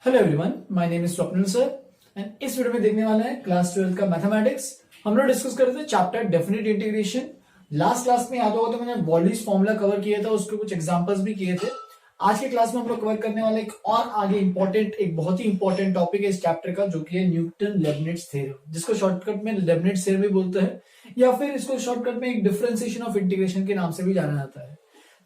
Hello everyone, my name is Swapnil sir and इस video में देखने वाला है क्लास 12 का मैथमेटिक्स। हम लोग डिस्कस करते हैं chapter definite integration. Last class में याद होगा तो मैंने वॉलीज फॉर्मूला कवर किया था, उसके कुछ एग्जांपल्स भी किए थे। आज के क्लास में हम लोग कवर करने वाले एक और आगे एक बहुत ही इंपॉर्टेंट टॉपिक है इस चैप्टर का, जो कि है न्यूटन लेबनिट्ज थ्योरम, जिसको शॉर्टकट में लेबनिट्ज थ्योरम भी बोलते हैं, या फिर इसको शॉर्टकट में एक डिफरेंशिएशन ऑफ इंटीग्रेशन के नाम से भी जाना जाता है।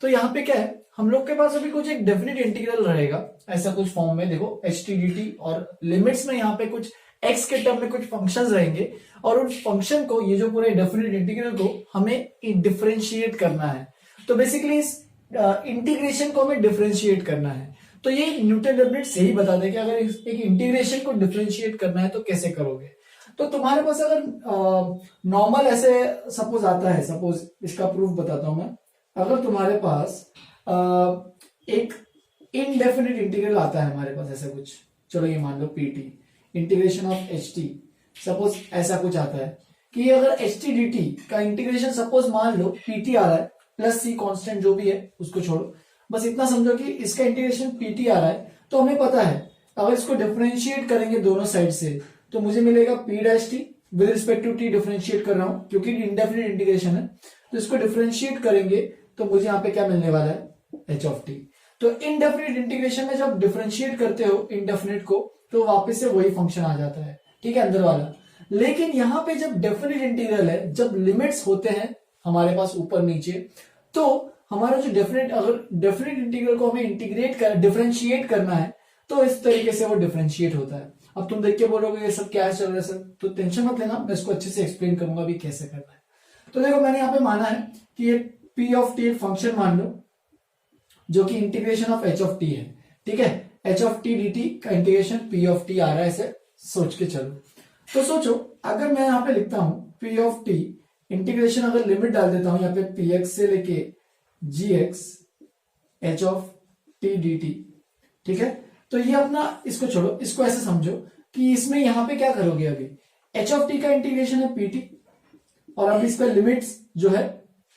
तो यहाँ पे क्या है, हम लोग के पास अभी कुछ एक डेफिनेट इंटीग्रल रहेगा ऐसा कुछ फॉर्म में, देखो एच टी डी टी, और लिमिट्स में यहाँ पे कुछ एक्स के टर्म में कुछ फंक्शंस रहेंगे, और उन फंक्शन को, ये जो पूरे डेफिनेट इंटीग्रल को हमें डिफरेंशिएट करना है। तो बेसिकली इस इंटीग्रेशन को हमें डिफरेंशिएट करना है। तो ये न्यूटन लेबनिट्ज से ही बता दे कि अगर एक इंटीग्रेशन को डिफरेंशिएट करना है तो कैसे करोगे। तो तुम्हारे पास अगर नॉर्मल ऐसे सपोज आता है, सपोज इसका प्रूफ बताता हूं मैं। अगर तुम्हारे पास एक इनडेफिनिट इंटीग्रल आता है हमारे पास ऐसा कुछ, चलो ये मान लो P T, integration of H T, suppose ऐसा कुछ आता है कि अगर एच टी डी टी का इंटीग्रेशन सपोज मान लो पीटी आ रहा है, प्लस सी कांस्टेंट जो भी है उसको छोड़ो, बस इतना समझो कि इसका इंटीग्रेशन पीटी आ रहा है। तो हमें पता है अगर इसको डिफरेंशिएट करेंगे दोनों साइड से तो मुझे मिलेगा P dash T, with respect to T differentiate कर रहा हूं क्योंकि इनडेफिनिट इंटीग्रेशन है। तो इसको डिफरेंशिएट करेंगे तो मुझे यहाँ पे क्या मिलने वाला है, एच ऑफ टी। तो इनडेफिनिट इंटीग्रेशन में जब डिफरेंशिएट करते हो इनडेफिनिट को तो वापस से वही फंक्शन आ जाता है, ठीक है, अंदर वाला। लेकिन यहाँ पे जब डेफिनिट इंटीग्रल है, जब लिमिट्स होते हैं हमारे पास ऊपर नीचे, तो हमारा जो अगर डेफिनिट इंटीग्रल को हमें डिफरेंशिएट करना है तो इस तरीके से वो डिफरेंशिएट होता है। अब तुम देख के बोलोगे ये सब क्या चल रहा है सर, तो टेंशन मत लेना, मैं इसको अच्छे से एक्सप्लेन करूंगा भी कैसे करना है। तो देखो मैंने यहाँ पे माना है कि ये पी ऑफ टी एक फंक्शन मान लो जो कि integration of H of T है, ठीक है। H of T D T का इंटीग्रेशन पी ऑफ टी आ रहा है, ऐसे सोच के चलो। तो सोचो अगर मैं यहाँ पे लिखता हूं पी ऑफ टी इंटीग्रेशन, अगर लिमिट डाल देता हूं यहाँ पे पी एक्स से लेके G X H of T D T, ठीक है। तो ये अपना, इसको छोड़ो, इसको ऐसे समझो कि इसमें यहां पे क्या करोगे, अभी एच ऑफ टी का इंटीग्रेशन है पी टी, और अभी इसका लिमिट्स जो है,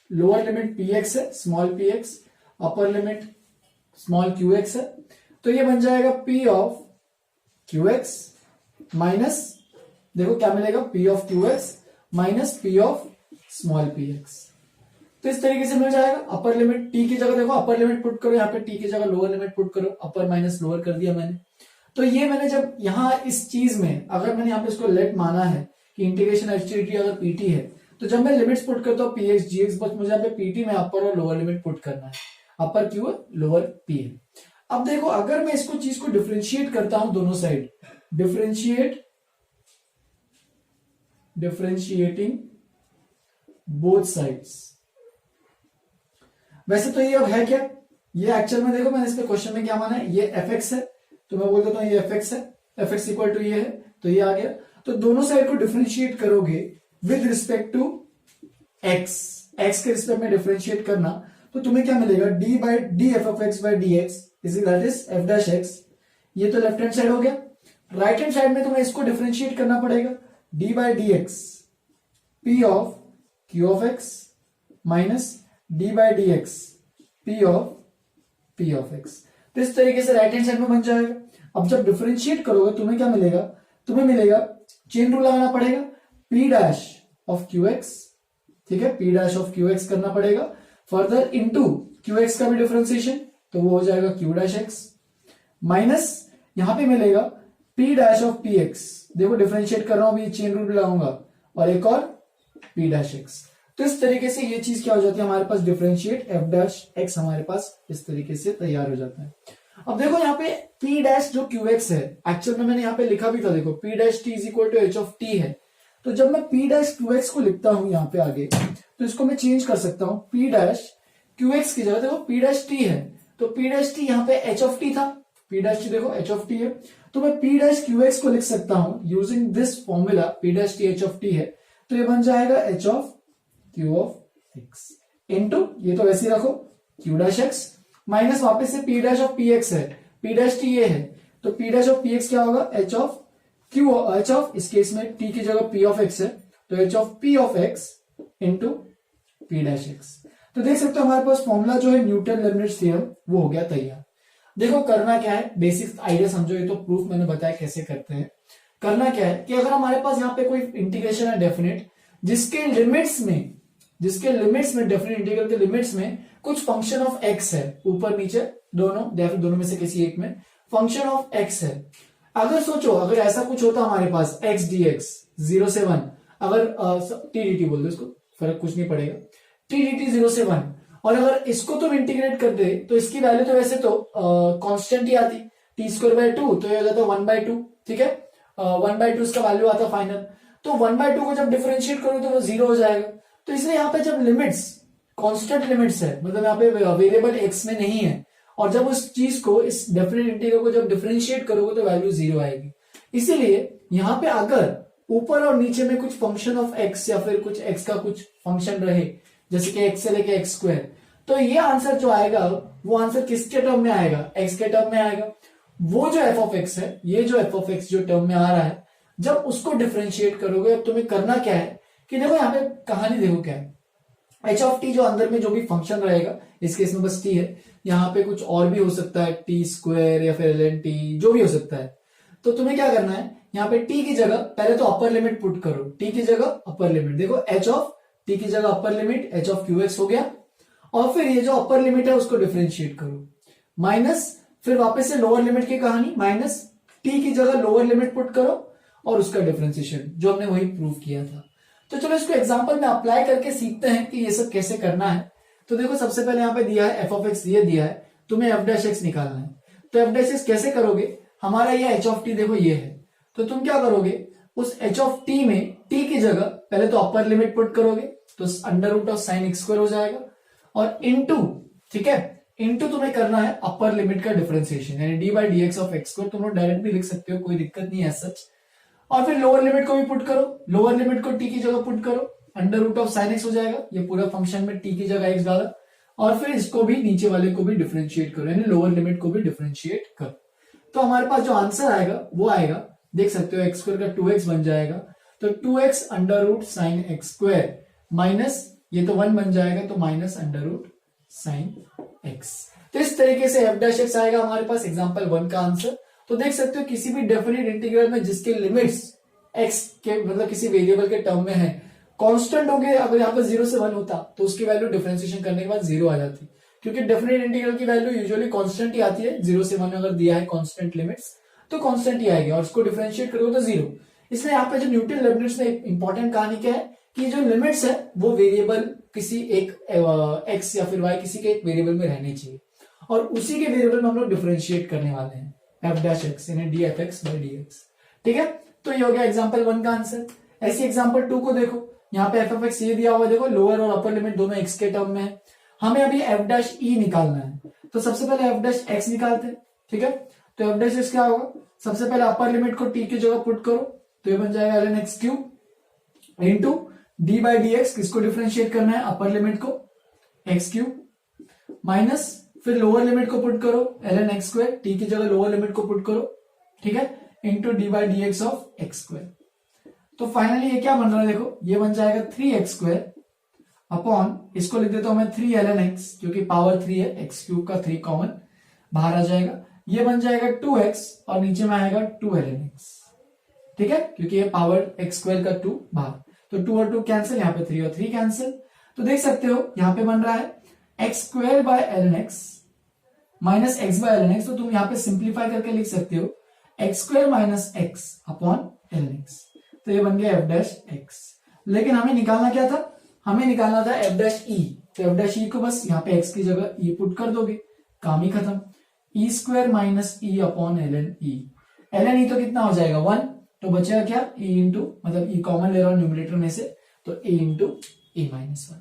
लोअर लिमिट पी एक्स है, small P x, upper limit small Q X है। तो ये बन जाएगा P of Q x minus, देखो क्या मिलेगा, P of Q x minus P of small P x. तो इस तरीके से मिल जाएगा। अपर लिमिट टी की जगह देखो, अपर लिमिट पुट करो, यहाँ पे टी की जगह लोअर लिमिट पुट करो, अपर माइनस लोअर कर दिया मैंने। तो ये मैंने जब यहाँ इस चीज में, अगर मैंने यहाँ पे इसको लेट माना है कि integration H T D T अगर पीटी है, तो जब मैं लिमिट्स पुट करता हूँ पी एक्स जी एक्स, बस मुझे यहाँ पे पीटी में अपर और लोअर लिमिट पुट करना है, अपर क्यू है लोअर पी है। अब देखो अगर मैं इसको चीज को डिफरेंशिएट करता हूं दोनों साइड, डिफरेंशिएटिंग बोथ साइड्स, वैसे तो ये अब है क्या, ये एक्चुअल में देखो मैंने इस पे क्वेश्चन में क्या माना है, ये एफ एक्स है, तो मैं बोल देता हूं ये एफ एक्स है, एफ एक्स इक्वल टू ये है, तो ये आ गया। तो दोनों साइड को डिफरेंशिएट करोगे with respect to X, X के रिस्पेक्ट में डिफरेंशिएट करना, तो तुम्हें क्या मिलेगा, D by D F of X by D X is that is F dash X. ये तो लेफ्ट हैंड साइड हो गया। राइट हैंड साइड में तुम्हें इसको डिफरेंशिएट करना पड़ेगा, D by D x P of Q of x minus D by D x P of X. तो इस तरीके से राइट हैंड साइड में बन जाएगा। अब जब डिफरेंशिएट करोगे तुम्हें क्या मिलेगा, तुम्हें मिलेगा, चेन रूल लगाना पड़ेगा, P dash of Q x, ठीक है, P dash of Q x करना पड़ेगा, फर्दर इनटू क्यू एक्स का भी डिफरेंशिएशन, तो वो हो जाएगा क्यू डैश एक्स, माइनस यहां पे मिलेगा P dash of P x, देखो डिफरेंशिएट कर रहा हूं अभी, चेन रूल लगाऊंगा, और एक और पी डैश एक्स। तो इस तरीके से ये चीज क्या हो जाती है, हमारे पास डिफरेंशिएट एफ डैश एक्स हमारे पास इस तरीके से तैयार हो जाता है। अब देखो यहाँ पे पी डैश जो क्यू एक्स है, एक्चुअल में मैंने यहाँ पे लिखा भी था, देखो P dash T is equal to H of T है। तो जब मैं पी डैश क्यू एक्स को लिखता हूं यहाँ पे आगे, तो इसको मैं चेंज कर सकता हूं, पी डैश क्यू एक्स की जगह देखो पी डैश टी है, तो पी डैश टी यहाँ पे एच ऑफ टी था, पी डैश टी देखो एच ऑफ टी है, तो मैं पी डैश क्यू एक्स को लिख सकता हूं using this formula, P dash T H of T है, तो ये बन जाएगा H of Q of x into, ये तो वैसे ही रखो, क्यू डैश एक्स माइनस वापस से P dash of P x है, पी डैश टी ये है, तो P dash of P x क्या होगा, H of Q, H of, इस केस में टी की जगह पी ऑफ एक्स है, तो H of P of x into P dash x. तो देख सकते हो हमारे पास फॉर्मूला जो है न्यूटन लेबनिट्ज थ्योरम वो हो गया तैयार। देखो करना क्या है, बेसिक आइडिया समझो, ये तो प्रूफ मैंने बताया कैसे करते हैं। करना क्या है कि अगर हमारे पास यहाँ पे कोई इंटीग्रेशन है डेफिनेट, जिसके लिमिट्स में डेफिनेट इंटीग्रल के लिमिट्स में कुछ फंक्शन ऑफ एक्स है, ऊपर नीचे दोनों या फिर दोनों में से किसी एक में फंक्शन ऑफ एक्स है। अगर सोचो अगर ऐसा कुछ होता हमारे पास एक्स डी एक्स 0 से 1, अगर टी डी टी बोल दो इसको, फर्क कुछ नहीं पड़ेगा, टी डी टी 0 से 1, और अगर इसको तुम इंटीग्रेट कर दे तो इसकी वैल्यू तो वैसे तो कांस्टेंट ही आती, t²/2, तो ये हो जाता 1/2, ठीक है, 1/2 इसका वैल्यू आता फाइनल। तो 1/2 को जब डिफरेंशिएट करो तो वो 0 हो जाएगा। तो इसलिए यहाँ पे जब लिमिट्स कांस्टेंट लिमिट्स है, मतलब यहाँ पे वेरिएबल एक्स में नहीं है, और जब उस चीज को, इस डेफिनेट इंटीग्रल को जब डिफरेंशिएट करोगे तो वैल्यू 0 आएगी। इसीलिए यहाँ पे अगर ऊपर और नीचे में कुछ फंक्शन ऑफ एक्स या फिर कुछ एक्स का कुछ फंक्शन रहे, जैसे कि एक्स से लेके x², तो ये आंसर जो आएगा वो आंसर किसके टर्म में आएगा, x के टर्म में आएगा। वो जो f ऑफ x है, ये जो f ऑफ x जो टर्म में आ रहा है, जब उसको डिफरेंशिएट करोगे, अब तुम्हें करना क्या है कि देखो यहाँ पे कहानी देखो क्या है, h ऑफ t जो अंदर में जो भी फंक्शन रहेगा, इस केस में बस t है, यहाँ पे कुछ और भी हो सकता है, t² या फिर ln t, जो भी हो सकता है। तो तुम्हें क्या करना है, यहाँ पे t की जगह पहले तो अपर लिमिट पुट करो, t की जगह अपर लिमिट, देखो h ऑफ t की जगह upper limit h of qx हो गया, और फिर ये जो अपर लिमिट है उसको डिफरेंशिएट करो, माइनस, फिर वापस से लोअर लिमिट की कहानी, माइनस t की जगह लोअर लिमिट पुट करो और उसका डिफरेंशिएशन, जो हमने वही प्रूव किया था। तो चलो इसको एग्जांपल में अप्लाई करके सीखते हैं कि ये सब कैसे करना है। तो देखो सबसे पहले यहाँ पे दिया है f ऑफ x, ये दिया है, तुम्हें f डैश x निकालना है। तो f डैश x कैसे करोगे, हमारा ये h ऑफ t देखो ये है, तो तुम क्या करोगे, उस h ऑफ t में t की जगह पहले तो अपर लिमिट पुट करोगे, तो under root of sign x² हो जाएगा, और इनटू, ठीक है, इनटू तुम्हें करना है अपर लिमिट का डिफरेंशिएशन, यानी d/dx ऑफ x², तुम लोग डायरेक्ट भी लिख सकते हो, कोई दिक्कत नहीं है सच। और फिर लोअर लिमिट को भी पुट करो, लोअर लिमिट को t की जगह पुट करो, under root of sine x हो जाएगा, ये पूरा फंक्शन में t की जगह x डाला, और फिर इसको भी नीचे वाले को भी डिफरेंशिएट करो, यानी लोअर लिमिट को भी डिफरेंशिएट करो। तो हमारे पास जो आंसर आएगा वो आएगा, देख सकते हो x² का 2x बन जाएगा, तो 2x under root sign x² minus ये तो 1 बन जाएगा, तो minus under root sine x। तो इस तरीके से f डैश x आएगा हमारे पास एग्जांपल 1 का आंसर। तो देख सकते हो किसी भी डेफिनेट इंटीग्रल में जिसके लिमिट्स x के मतलब किसी वेरिएबल के टर्म में है, कांस्टेंट हो गए, अगर यहाँ पर 0 से 1 होता तो उसकी वैल्यू डिफरेंशिएशन करने के बाद 0 आ जाती, क्योंकि डेफिनेट इंटीग्रल की वैल्यू यूजुअली कांस्टेंट ही आती है, 0 से 1 अगर दिया है कांस्टेंट लिमिट्स तो कांस्टेंट ही आएगी, और उसको डिफरेंशिएट करोगे तो 0। इसलिए यहाँ पे जो न्यूटन लेबनिट्ज ने इंपॉर्टेंट कहानी क्या है कि जो लिमिट्स है वो वेरिएबल किसी एक x या फिर y किसी के एक वेरिएबल में रहने चाहिए, और उसी के वेरिएबल में हम लोग डिफरेंशिएट करने वाले हैं f डैश x यानी dfx/dx। ठीक है, तो ये हो गया एग्जांपल 1 का आंसर। ऐसी एग्जांपल 2 को देखो, यहाँ पे f ऑफ x ये दिया हुआ, देखो लोअर और अपर लिमिट दोनों x के टर्म में है, हमें अभी f डैश e निकालना है। तो सबसे पहले f डैश x निकालते हैं, ठीक है। तो f डैश x क्या होगा, सबसे पहले अपर लिमिट को t की जगह पुट करो, तो ये बन जाएगा ln x³ इंटू d/dx, किसको डिफरेंशिएट करना है, अपर लिमिट को x³ माइनस फिर लोअर लिमिट को पुट करो ln x², t की जगह लोअर लिमिट को पुट करो, ठीक है, इंटू d/dx ऑफ x²। तो फाइनली ये क्या बन रहा है, देखो ये बन जाएगा 3x² अपॉन, इसको लिख देता हूं मैं 3 ln x, क्योंकि पावर 3 है, x³ का 3 कॉमन बाहर आ जाएगा, ये बन जाएगा 2x और नीचे में आएगा 2 ln x, ठीक है, क्योंकि ये पावर x² का 2 बाहर, तो 2 और 2 कैंसिल, यहाँ पे 3 और 3 कैंसिल। तो देख सकते हो यहाँ पे बन रहा है x² by ln x minus x by ln x, तो तुम यहाँ पे सिंप्लीफाई करके लिख सकते हो x² minus x upon ln x, तो ये बन गया f डैश x। लेकिन हमें निकालना क्या था, हमें निकालना था f डैश e, तो f डैश e को बस यहाँ पे x की जगह e पुट कर दोगे, काम ही खत्म, e² minus e upon ln e तो कितना हो जाएगा 1, तो बचेगा क्या e इंटू, मतलब e कॉमन ले रहा हूं न्यूमरेटर में से, तो a इंटू e-1।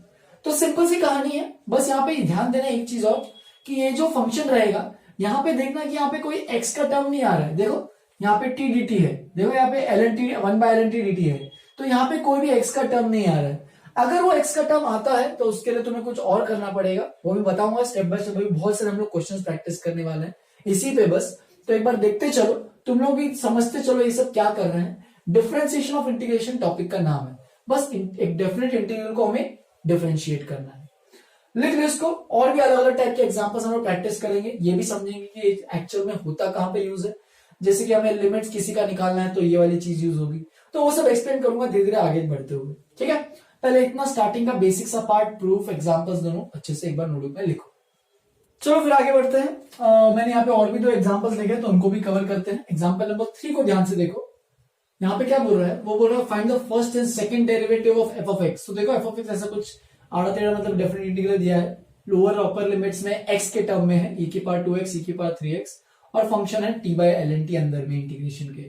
तो सिंपल सी कहानी है, बस यहाँ पे ध्यान देना एक चीज और, कि ये जो फंक्शन रहेगा यहाँ पे देखना कि यहाँ पे कोई x का टर्म नहीं आ रहा है, देखो यहाँ पे t dt है, देखो यहाँ पे ln t 1/ln t dt है, तो यहाँ पे कोई भी x का टर्म नहीं आ रहा है। अगर वो x का टर्म आता है तो उसके लिए तुम्हें कुछ और करना पड़ेगा, वो भी बताऊंगा स्टेप बाय स्टेप, बहुत सारे हम लोग क्वेश्चंस प्रैक्टिस करने वाले हैं इसी पे बस, तो एक बार देखते चलो, तुम लोग भी समझते चलो ये सब क्या कर रहे हैं। डिफरेंशिएशन ऑफ इंटीग्रेशन टॉपिक का नाम है, बस एक डेफिनेट इंटीग्रल को हमें डिफरेंशिएट करना है। लिख लो इसको। और भी अलग अलग टाइप के एग्जांपल्स हम लोग प्रैक्टिस करेंगे, ये भी समझेंगे कि एक्चुअल में होता कहां पे यूज है। जैसे कि हमें लिमिट्स किसी का निकालना है तो ये वाली चीज यूज होगी, तो वो सब एक्सप्लेन करूंगा धीरे धीरे आगे बढ़ते हुए। ठीक है, पहले इतना स्टार्टिंग का बेसिक सा पार्ट, प्रूफ, एग्जांपल्स दोनों अच्छे से एक बार नोटबुक में लिखो। चलो फिर आगे बढ़ते हैं। मैंने यहाँ पे और भी दो एग्जांपल्स लिखे तो उनको भी कवर करते हैं। एग्जांपल नंबर 3 को ध्यान से देखो। यहाँ पे क्या बोल रहा है, वो बोल रहा है find the first and second derivative of F of X. तो देखो एफ ऑफ एक्स ऐसा कुछ आड़ा टेढ़ा मतलब डेफिनेट इंटीग्रल दिया है, लोअर अपर लिमिट्स में एक्स के टर्म में है, e की पावर 2x e की पावर 3x, और फंक्शन है t by L N T अंदर में इंटीग्रेशन के,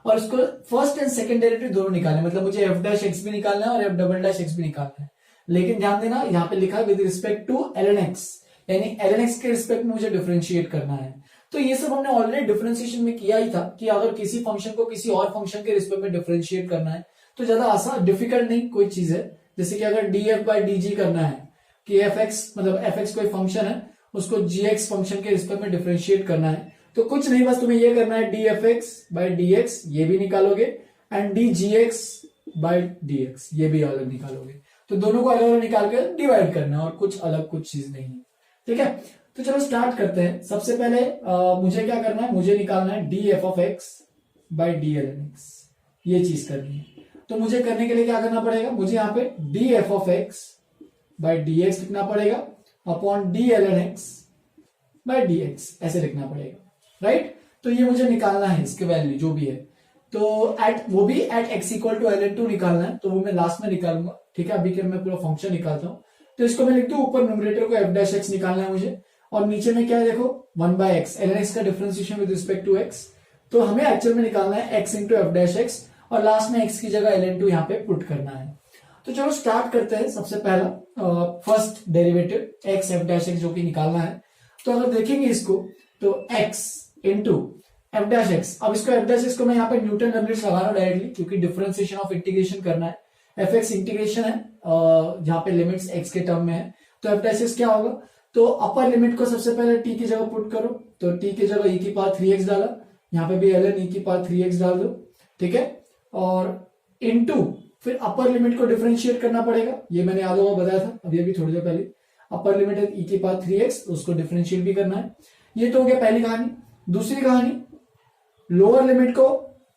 और इसको फर्स्ट एंड सेकंड डेरिवेटिव दोनों निकालने, मतलब मुझे एफ डैश एक्स भी निकालना है और एफ डबल डैश एक्स भी निकालना है। लेकिन ध्यान देना यहाँ पे लिखा है with respect to L N X, यानी एल एन एक्स के रिस्पेक्ट में मुझे डिफरेंशिएट करना है। तो ये सब हमने ऑलरेडी डिफरेंशिएशन में किया ही था कि अगर किसी फंक्शन को किसी और फंक्शन के रिस्पेक्ट में डिफरेंशिएट करना है तो ज्यादा आसान डिफिकल्ट नहीं कोई चीज है। जैसे कि अगर D F by D G करना है कि एफ एक्स मतलब एफ एक्स कोई फंक्शन है उसको जी एक्स फंक्शन के रिस्पेक्ट में डिफरेंशिएट करना है, तो कुछ नहीं बस तुम्हें ये करना है D F X by D x ये भी निकालोगे and D G x by D x ये भी अलग निकालोगे। तो दोनों को अलग अलग निकाल कर डिवाइड करना है और कुछ अलग कुछ चीज नहीं है। ठीक है, तो चलो स्टार्ट करते हैं। सबसे पहले मुझे क्या करना है, मुझे निकालना है D F of X by D L N X, ये चीज करनी है। तो मुझे करने के लिए क्या करना पड़ेगा, मुझे यहाँ पे D F of X by D X लिखना पड़ेगा upon D L N X by D X ऐसे लिखना पड़ेगा, राइट। तो ये मुझे निकालना है इसके वैल्यू जो भी है, तो एट वो भी at X equal to L N two निकालना है, तो वो मैं लास्ट में निकालूंगा। ठीक है, अभी के मैं पूरा फंक्शन निकालता हूँ। तो इसको मैं लिख दूं, ऊपर न्यूमरेटर को एफ डैश एक्स निकालना है मुझे, और नीचे में क्या है देखो 1 by X, L N X का differentiation with respect to X. तो हमें एक्चुअल में निकालना है X into F dash X, और लास्ट में एक्स की जगह एल एन टू यहाँ पे पुट करना है। तो चलो स्टार्ट करते हैं। सबसे पहला first derivative x F dash x जो कि निकालना है। तो अगर देखेंगे इसको तो x into F dash x, अब इसको एफ डैश एक्स को मैं यहाँ पे न्यूटन रेफरेंस लगा रहा हूं डायरेक्टली, क्योंकि डिफरेंशिएशन ऑफ इंटीग्रेशन करना है। एफ एक्स इंटीग्रेशन है जहां पे लिमिट्स एक्स के टर्म में है, तो एफ डैश एक्स क्या होगा, तो अपर लिमिट को सबसे पहले टी की जगह पुट करो, तो टी की जगह ई की पावर 3x डाला, यहाँ पे भी एल एन ई की पावर 3x डाल दो। ठीक है, और इनटू फिर अपर लिमिट को डिफरेंशिएट करना पड़ेगा, ये मैंने आधा हुआ बताया था अभी थोड़ी देर पहले। अपर लिमिट है ई की पावर 3x, उसको डिफरेंशिएट भी करना है। ये तो हो गया पहली कहानी। दूसरी कहानी, लोअर लिमिट को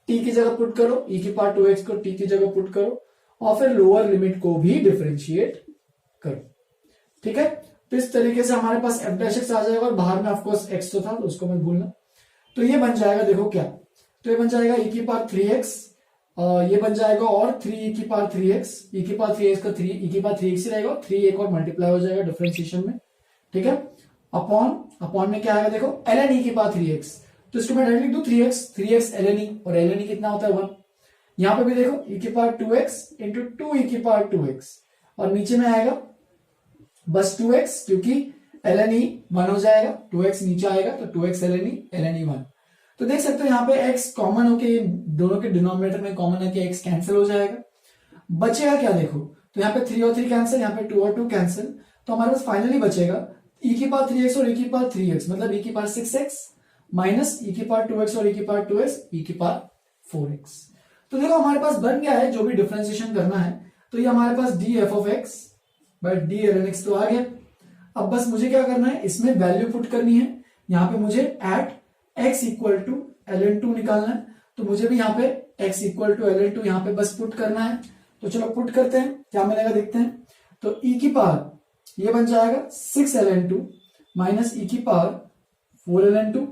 टी की जगह पुट करो, ई की पावर 2x को टी की जगह पुट करो, और फिर लोअर लिमिट को भी डिफरेंशिएट करो। ठीक है, तो इस तरीके से हमारे पास एफ डैश एक्स आ जाएगा, और बाहर में ऑफकोर्स एक्स तो था तो उसको मत भूलना। तो ये बन जाएगा, देखो क्या, तो ये बन जाएगा ई की पावर 3x, ये बन जाएगा और 3 ई की पावर 3x, ई की पावर 3x का 3 ई की पावर 3x ही रहेगा, 3 एक और मल्टीप्लाई हो जाएगा डिफरेंशिएशन में। ठीक है, अपॉन में क्या आएगा देखो एल एन ई की पावर 3x, तो इसको मैं डायरेक्ट लिख दूं 3x एल एन ई, और एल एन ई कितना होता है 1। यहां पे भी देखो ई की पावर 2x इंटू 2 ई की पावर 2x, और नीचे में आएगा बस 2x, क्योंकि एल एन ई 1 हो जाएगा, 2x नीचे आएगा तो 2x एल एन ई 1। तो देख सकते हो यहाँ पे x कॉमन होके दोनों के डिनोमिनेटर में कॉमन है कि x कैंसिल हो जाएगा। बचेगा क्या देखो, तो यहाँ पे 3 और 3 कैंसिल, यहाँ पे 2 और 2 कैंसिल, तो हमारे पास फाइनली बचेगा e की पावर 3x और e की पावर 3x, मतलब e की पावर 6x माइनस e की पावर 2x और e की पावर 2x, e की पावर 4x। तो देखो हमारे पास बन गया है जो भी डिफरेंशिएशन करना है। तो ये हमारे पास D F of X by D L N X तो आ गया। अब बस मुझे क्या करना है, इसमें वैल्यू पुट करनी है। यहाँ पे मुझे at x equal to L N two निकालना है, तो मुझे भी यहाँ पे x equal to L N two यहाँ पे बस पुट करना है। तो चलो पुट करते हैं, क्या मिलेगा देखते हैं। तो e की पावर ये बन जाएगा 6 एल एन टू माइनस ई की पावर 4 एल एन टू।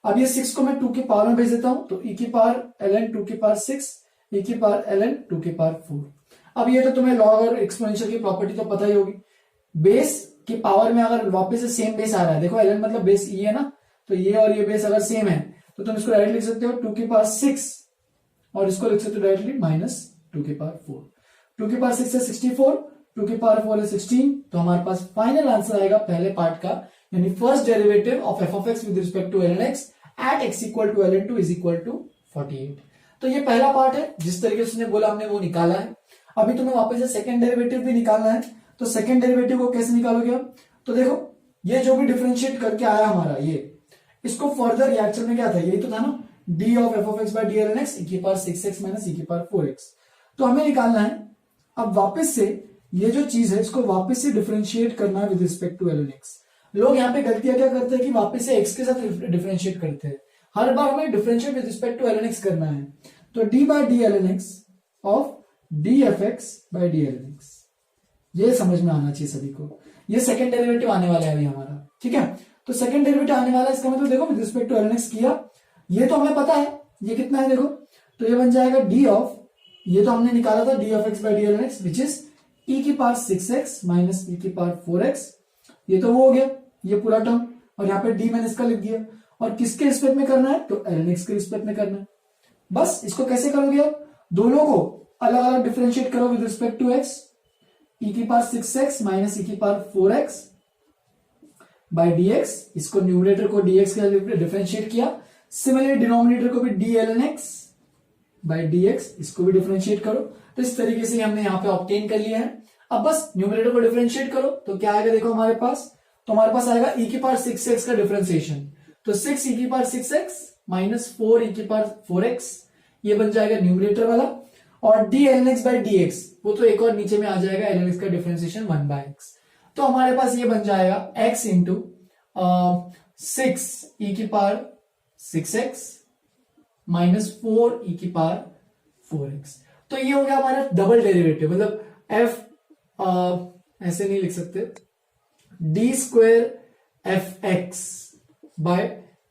अब ये 6 को मैं 2 की पावर में भेज देता हूं, तो e की पावर एल एन 2 की पावर 6, e की पावर एल एन 2 की पावर 4। अब ये तो तुम्हें लॉग और एक्सपोनेंशियल की प्रॉपर्टी तो पता ही होगी। बेस की पावर में अगर वापस से सेम बेस आ रहा है, देखो एल एन मतलब बेस ई है ना, तो ये और ये बेस अगर सेम है तो तुम इसको डायरेक्ट लिख सकते हो 2 की पावर 6, और इसको लिख सकते हो डायरेक्टली माइनस 2 की पावर 4। 2 की पावर 6 है 64, 2 की पावर 4 है 16, तो हमारे पास फाइनल आंसर आएगा पहले पार्ट का, यानी first derivative of F of X with respect to L N X at X equal to L N two is equal to 48। तो ये पहला पार्ट है, जिस तरीके से उसने बोला हमने वो निकाला है। अभी तुम्हें वापस से सेकंड डेरिवेटिव भी निकालना है, तो सेकंड डेरिवेटिव को कैसे निकालोगे आप, तो देखो ये जो भी डिफरेंशिएट करके आया हमारा ये, इसको फर्दर एक्चुअल में क्या था, यही तो था ना, D of F of X by D L N X E की पावर 6x माइनस ई की पावर 4x। तो हमें निकालना है अब वापस से ये जो चीज है इसको वापस से डिफरेंशिएट करना है with respect to ln x। लोग यहाँ पे गलतियां क्या करते हैं कि वापस से x के साथ डिफरेंशिएट करते हैं। हर बार हमें differentiate with respect to ln x करना है। तो d by D ln x of D F X by D ln x, ये समझ में आना चाहिए सभी को। ये सेकंड डेरिवेटिव आने वाला है अभी हमारा, ठीक है। तो सेकंड डेरिवेटिव आने वाला है, इसका मतलब देखो with respect to ln x किया, ये तो हमें पता है ये कितना है, देखो तो ये बन जाएगा डी ऑफ, ये तो हमने निकाला था D of X by D ln x which is e की पावर 6x माइनस e की पावर 4x, ये तो वो हो गया ये पूरा टर्म, और यहाँ पे डी मैंने इसका लिख दिया। और किसके रिस्पेक्ट में करना है, तो ln x के रिस्पेक्ट में करना है। बस इसको कैसे करोगे आप, दोनों को अलग अलग डिफरेंशिएट करो with respect to x, e की पावर 6x माइनस e की पावर 4x बाई dx, इसको न्यूमरेटर को dx के डिफरेंशिएट किया, सिमिलरली डिनोमिनेटर को भी d ln x by dx, इसको भी डिफरेंशिएट करो। तो इस तरीके से हमने यहाँ पे ऑब्टेन कर लिया है। अब बस न्यूमरेटर को डिफरेंशिएट करो तो क्या आएगा, देखो हमारे पास, तो हमारे पास आएगा e की पावर 6x का डिफरेंशिएशन, तो 6 e की पावर 6x माइनस 4 e की पावर 4x, ये बन जाएगा न्यूमरेटर वाला। और d ln x by dx, वो तो एक और नीचे में आ जाएगा ln x का डिफरेंशिएशन 1 बाय x। तो हमारे पास ये बन जाएगा x इंटू 6 e की पावर 6x माइनस 4 e की पावर 4x। तो ये हो गया हमारा डबल डेरिवेटिव, मतलब f ऐसे नहीं लिख सकते, D square F X by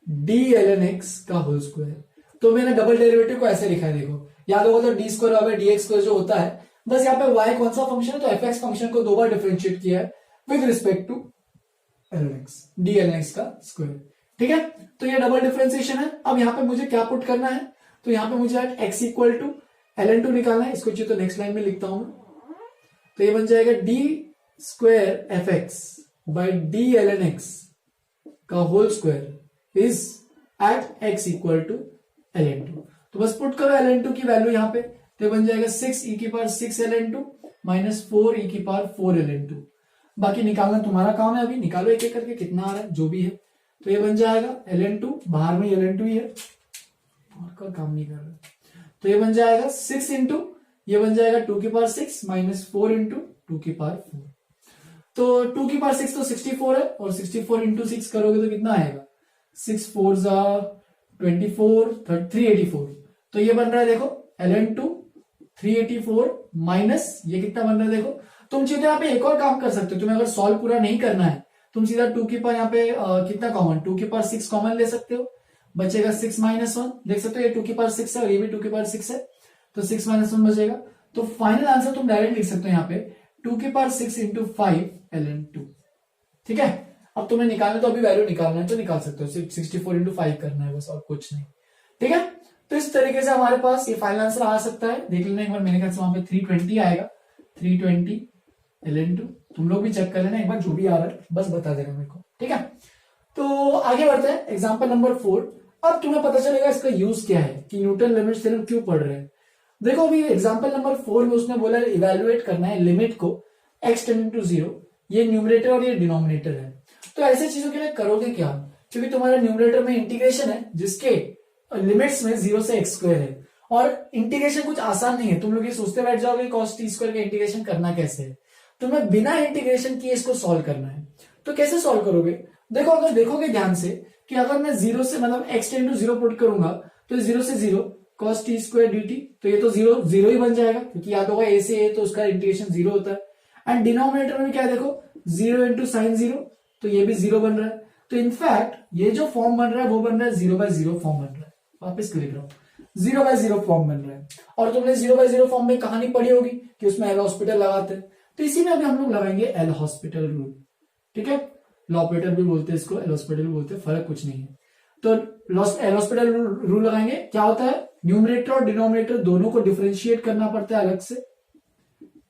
D ln x का होल स्क्वायर। तो मैंने डबल डेरिवेटिव को ऐसे लिखा है, देखो याद होगा तो D square by D x square जो होता है, बस यहाँ पे y कौन सा फंक्शन है, तो एफ एक्स फंक्शन को 2 बार डिफरेंशिएट किया है with respect to ln x, D ln x का स्क्वायर, ठीक है। तो ये डबल डिफरेंशिएशन है। अब यहाँ पे मुझे क्या पुट करना है, तो यहाँ पे मुझे x इक्वल टू ln2 निकालना है, इसको चाहिए तो नेक्स्ट लाइन में लिखता हूं। तो ये बन जाएगा D square F X by D ln x का whole square is at x equal to ln2। तो बस पुट करो ln2 की वैल्यू यहाँ पे, तो ये बन जाएगा 6 e की पावर 6 ln2 माइनस 4 e की पावर 4 ln2। बाकी निकालना तुम्हारा काम है, अभी निकालो एक एक करके कितना आ रहा है जो भी है। तो ये बन जाएगा ln2, बाहर में ln2 ही है और का काम नहीं कर रहा, तो ये बन जाएगा 6 इंटू, ये बन जाएगा 2 की पावर 6 माइनस 4 इंटू 2 की पावर 4। तो 2 की पावर 6 तो 64 है, और 64 इंटू 6 करोगे तो कितना आएगा, 6 4 जा 24 384। तो ये बन रहा है देखो ln2 384 माइनस ये कितना बन रहा है, देखो तुम सीधे यहाँ पे एक और काम कर सकते हो, तुम्हें अगर सॉल्व पूरा नहीं करना है तुम सीधा 2 की पावर यहाँ पे कितना कॉमन, 2 की पावर 6 कॉमन ले सकते हो, बचेगा 6 माइनस 1, देख सकते हो ये 2 की पावर 6 है और ये भी 2 की पावर 6 है, तो 6 माइनस 1 बचेगा। तो फाइनल आंसर तुम डायरेक्ट लिख सकते हो यहाँ पे 2 की पावर 6 इंटू 5 ln2, ठीक है। अब तुम्हें निकालना तो अभी वैल्यू निकालना है तो निकाल सकते हो, 64 इंटू 5 करना है बस और कुछ नहीं, ठीक है। तो इस तरीके से हमारे पास ये फाइनल आंसर आ सकता है, देख लेना एक बार, मेरे ख्याल से वहां पे 320 आएगा, 320 ln2, तुम लोग भी चेक कर लेना एक बार, जो भी आ रहा है बस बता देना मेरे को, ठीक है। तो आगे बढ़ते हैं एग्जांपल नंबर 4। अब तुम्हें पता चलेगा इसका यूज क्या है कि न्यूटन लिमिट थ्योरम क्यों पढ़ रहे हैं। देखो अभी एग्जांपल नंबर 4 में उसने बोला इवेलुएट करना है लिमिट को x टेंडिंग टू 0, ये न्यूमरेटर और ये डिनोमिनेटर है। तो ऐसे चीजों के लिए करोगे क्या, क्योंकि तुम्हारा न्यूमरेटर में इंटीग्रेशन है जिसके लिमिट्स में 0 से x स्क्वायर है, और इंटीग्रेशन कुछ आसान नहीं है। तुम लोग ये सोचते बैठ जाओगे cos t स्क्वायर का इंटीग्रेशन करना कैसे है, तुम्हें बिना इंटीग्रेशन किए इसको सॉल्व करना है। तो कैसे सॉल्व करोगे, देखो अगर देखोगे ध्यान से कि अगर मैं 0 से मतलब x टेंड टू 0 पुट करूंगा तो 0 से 0 cos t स्क्वायर dt, तो ये तो 0 ही बन जाएगा, क्योंकि याद होगा a से a तो उसका इंटीग्रेशन 0 होता है। एंड डिनोमिनेटर में क्या है, देखो 0 इंटू साइन 0, तो ये भी 0 बन रहा है। तो इनफैक्ट ये जो फॉर्म बन रहा है वो बन रहा है 0/0 फॉर्म बन रहा है, वापस लिख रहा हूं 0/0 फॉर्म बन रहा है। और तुमने 0/0 फॉर्म में कहानी पढ़ी होगी कि उसमें एल हॉस्पिटल लगाते हैं, तो इसी में अभी हम लोग लगाएंगे एल हॉस्पिटल रूल, ठीक है। लॉपरेटर भी बोलते हैं इसको, एल हॉस्पिटल भी बोलते हैं, फर्क कुछ नहीं है। तो एल हॉस्पिटल रूल लगाएंगे, क्या होता है न्यूमरेटर और डिनोमिनेटर दोनों को डिफरेंशिएट करना पड़ता है अलग से,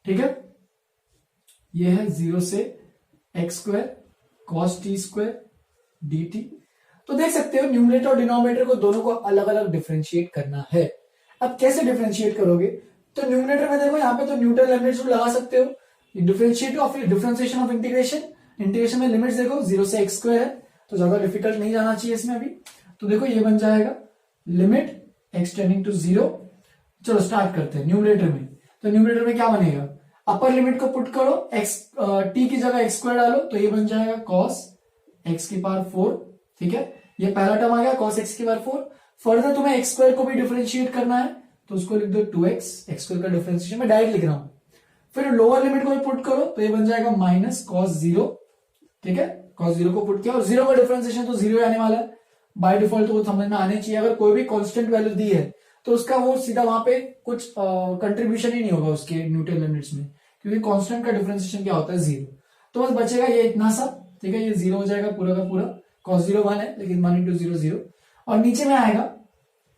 ठीक है। ये है 0 से x square cos t square dt। तो देख सकते हो न्यूमरेटर और डिनोमिनेटर को दोनों को अलग अलग डिफरेंशिएट करना है। अब कैसे डिफरेंशिएट करोगे, तो न्यूमरेटर में देखो यहाँ पे तो न्यूटन लिमिट्स लगा सकते हो, डिफरेंशिएशन ऑफ इंटीग्रेशन में लिमिट्स देखो 0 से x स्क्वायर है, तो ज्यादा डिफिकल्ट नहीं जाना चाहिए इसमें अभी। तो देखो ये बन जाएगा लिमिट x टेंडिंग टू 0। चलो स्टार्ट करते हैं न्यूमरेटर में। तो न्यूमरेटर में क्या बनेगा, अपर लिमिट को पुट करो, एक्स टी की जगह एक्स स्क्वायर डालो तो ये बन जाएगा कॉस एक्स की पावर 4, ठीक है, ये पहला टर्म आ गया कॉस एक्स की पावर 4। फर्दर तुम्हें एक्स स्क्वायर को भी डिफरेंशिएट करना है तो उसको लिख दो 2x, एक्स स्क्वायर का डिफरेंशिएशन मैं डायरेक्ट लिख रहा हूं। फिर लोअर लिमिट को भी पुट करो तो ये बन जाएगा माइनस कॉस 0, ठीक है, कॉस 0 को पुट किया और 0 का डिफरेंशिएशन तो 0 आने वाला है बाय डिफॉल्ट, तो वो समझ में आने चाहिए। अगर कोई भी कांस्टेंट वैल्यू दी है तो उसका वो सीधा वहां पे कुछ कंट्रीब्यूशन ही नहीं होगा उसके न्यूटन लिमिट्स में, क्योंकि कांस्टेंट का डिफरेंशिएशन क्या होता है 0। तो बस बचेगा ये इतना सा, ठीक है, ये 0 हो जाएगा पूरा का पूरा, cos 0 1 है लेकिन 1 into 0 0, और नीचे में आएगा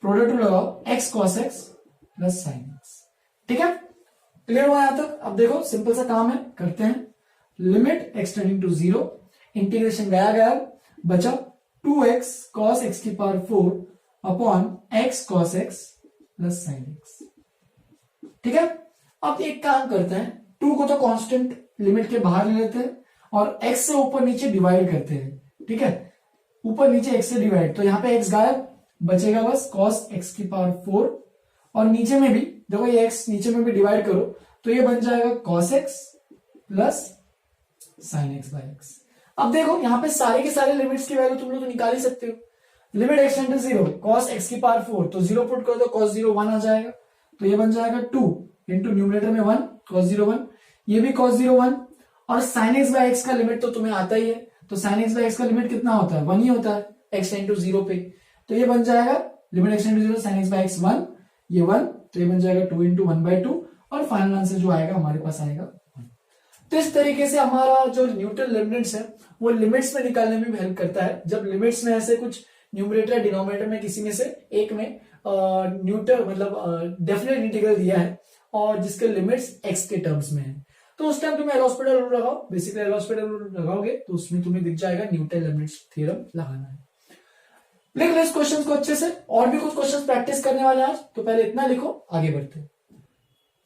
प्रोडक्ट लगाओ x cos x plus sin x, ठीक है, क्लियर हुआ यहां तक। अब देखो सिंपल सा काम है, करते हैं। Limit x tending to 0, integration गया गया, बचा 2x cos x की power 4 upon x cos x plus sin x, ठीक है। अब एक काम करते हैं, 2 को तो कांस्टेंट लिमिट के बाहर ले लेते हैं और x से ऊपर नीचे डिवाइड करते हैं, ठीक है, ऊपर नीचे x से डिवाइड, तो यहां पे x गायब, बचेगा बस cos x की पावर 4 और नीचे में भी देखो ये x नीचे में भी डिवाइड करो तो ये बन जाएगा cos x plus sin x by x। अब देखो यहां पे सारे के सारे लिमिट्स की वैल्यू तुम लोग तो निकाल ही सकते हो। Limit x tend to 0 cos x की पावर 4, तो 0 पुट कर दो cos 0 1 आ जाएगा, तो ये बन जाएगा 2 इंटू न्यूमरेटर में 1 cos 0 1, ये भी cos 0 1, और sin x बाय x का लिमिट तो तुम्हें आता ही है, तो sin x बाय x का लिमिट कितना होता है 1 ही होता है x टेंड टू 0 पे, तो ये बन जाएगा limit x tend to 0 sin x by x 1, ये 1, तो ये बन जाएगा 2 इंटू 1 बाय 2, और फाइनल आंसर जो आएगा हमारे पास आएगा 1। तो इस तरीके से हमारा जो न्यूटन लिमिट्स है वो लिमिट्स में निकालने में भी हेल्प करता है। जब लिमिट्स में ऐसे कुछ न्यूमरेटर डिनोमिनेटर में किसी में से एक में न्यूटन मतलब डेफिनेट इंटीग्रल दिया है और जिसके लिमिट्स x के टर्म्स में है, तो उस टाइम तुम्हें एल'हॉस्पिटल रूल लगाओ, बेसिकली एल'हॉस्पिटल रूल लगाओगे तो उसमें तुम्हें दिख जाएगा न्यूटन लिमिट्स थ्योरम लगाना है। लिख लो इस क्वेश्चन को अच्छे से, और भी कुछ क्वेश्चन प्रैक्टिस करने वाले आज, तो पहले इतना लिखो, आगे बढ़ते हैं।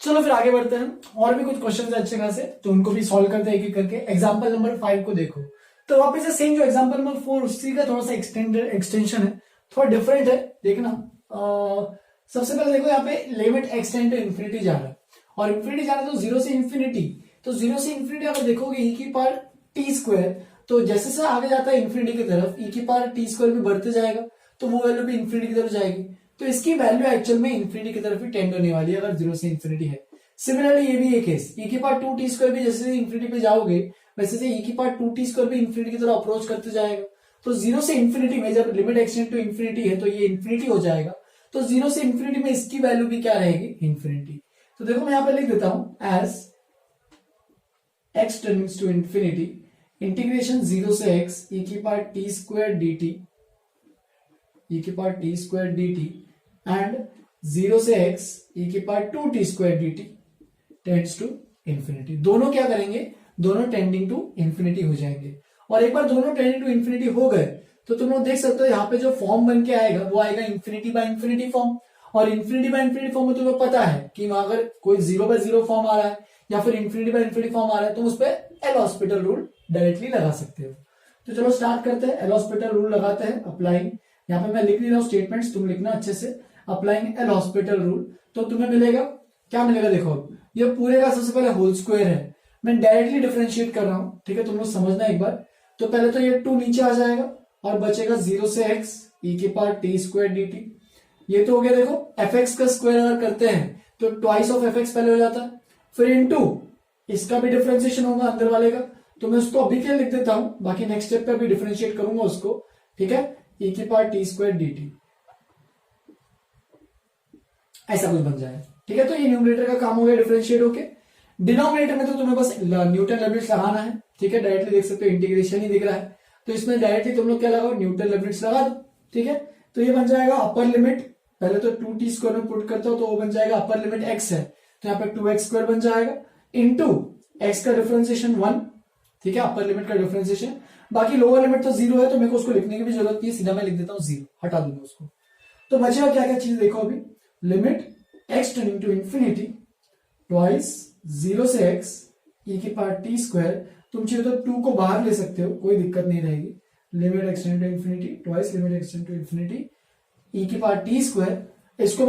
चलो फिर आगे बढ़ते हैं, और भी कुछ क्वेश्चन अच्छे खासे तो उनको भी सॉल्व करते हैं एक एक करके। एग्जाम्पल नंबर 5 को देखो, तो वापस से सेम जो एग्जाम्पल नंबर 4 उसी का थोड़ा सा एक्सटेंशन है, थोड़ा डिफरेंट है, देखना। सबसे पहले देखो यहाँ पे limit x tend to infinity जा रहा है और इंफिनिटी जा रहा है तो 0 से इंफिनिटी, तो 0 से इंफिनिटी अगर देखोगे e की पावर टी स्क्वायर, तो जैसे से आगे जाता है इंफिनिटी की तरफ e की पावर टी स्क्वायर भी बढ़ते जाएगा तो वो वैल्यू भी इंफिनिटी की तरफ जाएगी, तो इसकी वैल्यू एक्चुअल में इंफिनिटी की तरफ ही टेंड होने वाली है अगर 0 से इंफिनिटी है। सिमिलरली ये भी एक केस, e की पावर 2t स्क्वायर भी जैसे इंफिनिटी पे जाओगे वैसे से e की पावर 2t स्क्वायर भी इंफिनिटी की तरफ अप्रोच करते जाएगा, तो 0 से इंफिनिटी में जब limit x tend to infinity है तो ये इंफिनिटी हो जाएगा, तो 0 से इंफिनिटी में इसकी वैल्यू भी क्या रहेगी इंफिनिटी। तो देखो मैं यहां पर लिख देता हूं as x tending to infinity integration 0 से x e की power t square dt, e की power t square dt and 0 से x e की power 2t square dt tends to infinity. दोनों क्या करेंगे, दोनों टेंडिंग टू इंफिनिटी हो जाएंगे, और एक बार दोनों टेंडिंग टू इंफिनिटी हो गए तो तुम लोग देख सकते हो यहाँ पे जो फॉर्म बन के आएगा वो आएगा इंफिनिटी बाय इंफिनिटी फॉर्म, और इंफिनिटी बाय इंफिनिटी फॉर्म में तुम्हें पता है कि अगर कोई 0 बाय 0 फॉर्म आ रहा है या फिर इंफिनिटी बाय इंफिनिटी फॉर्म आ रहा है तो उस पर एल'हॉस्पिटल रूल डायरेक्टली लगा सकते हो। तो चलो स्टार्ट करते हैं, एल'हॉस्पिटल रूल लगाते हैं। अप्लाइंग, यहाँ पे मैं लिख नहीं रहा हूँ स्टेटमेंट्स, तुम लिखना अच्छे से। अप्लाइंग एल'हॉस्पिटल रूल, तो तुम्हें मिलेगा क्या मिलेगा, देखो ये पूरे का सबसे पहले होल स्क्वायर है, मैं डायरेक्टली डिफरेंशिएट कर रहा हूं, ठीक है, तुम लोग समझना एक बार। तो पहले तो ये 2 नीचे आ जाएगा और बचेगा 0 से x e की पावर t स्क्वायर dt, ये तो हो गया। देखो fx का स्क्वायर अगर करते हैं तो ट्वाइस ऑफ fx पहले हो जाता है, फिर इनटू इसका भी डिफरेंशिएशन होगा अंदर वाले का, तो मैं उसको अभी के लिख देता हूं, बाकी नेक्स्ट स्टेप पे भी डिफरेंशिएट करूंगा उसको, ठीक है, e की पावर t स्क्वायर dt ऐसा कुछ बन जाएगा, ठीक है। तो ये न्यूमरेटर का काम हो गया डिफरेंशिएट होके। डिनोमिनेटर में तो तुम्हें बस न्यूटन लिमिट्स लगाना है, ठीक है, डायरेक्टली देख सकते हो इंटीग्रेशन ही दिख रहा है, तो इसमें डायरेक्टली तुम लोग क्या लगाओ, न्यूटन लिमिट्स लगा दो, ठीक है। तो ये बन जाएगा अपर लिमिट, पहले तो 2t स्क्वायर में पुट करता हूं तो वो बन जाएगा अपर लिमिट x है तो यहाँ पे 2x स्क्वायर बन जाएगा इंटू x का डिफरेंशिएशन 1, ठीक है, अपर लिमिट का डिफरेंशिएशन। बाकी लोअर लिमिट तो 0 है तो मेरे को उसको लिखने की भी जरूरत नहीं है, सीधा मैं लिख देता हूँ 0, हटा दूंगा उसको। तो बचेगा क्या क्या चीज देखो अभी, limit x tending to infinity twice 0 से x e की पावर t स्क्वायर, तुम चाहिए तो 2 को बाहर ले सकते हो, कोई दिक्कत नहीं रहेगी। Limit x tending to infinity twice limit x tending to infinity e की पावर t स्क्वायर, इसको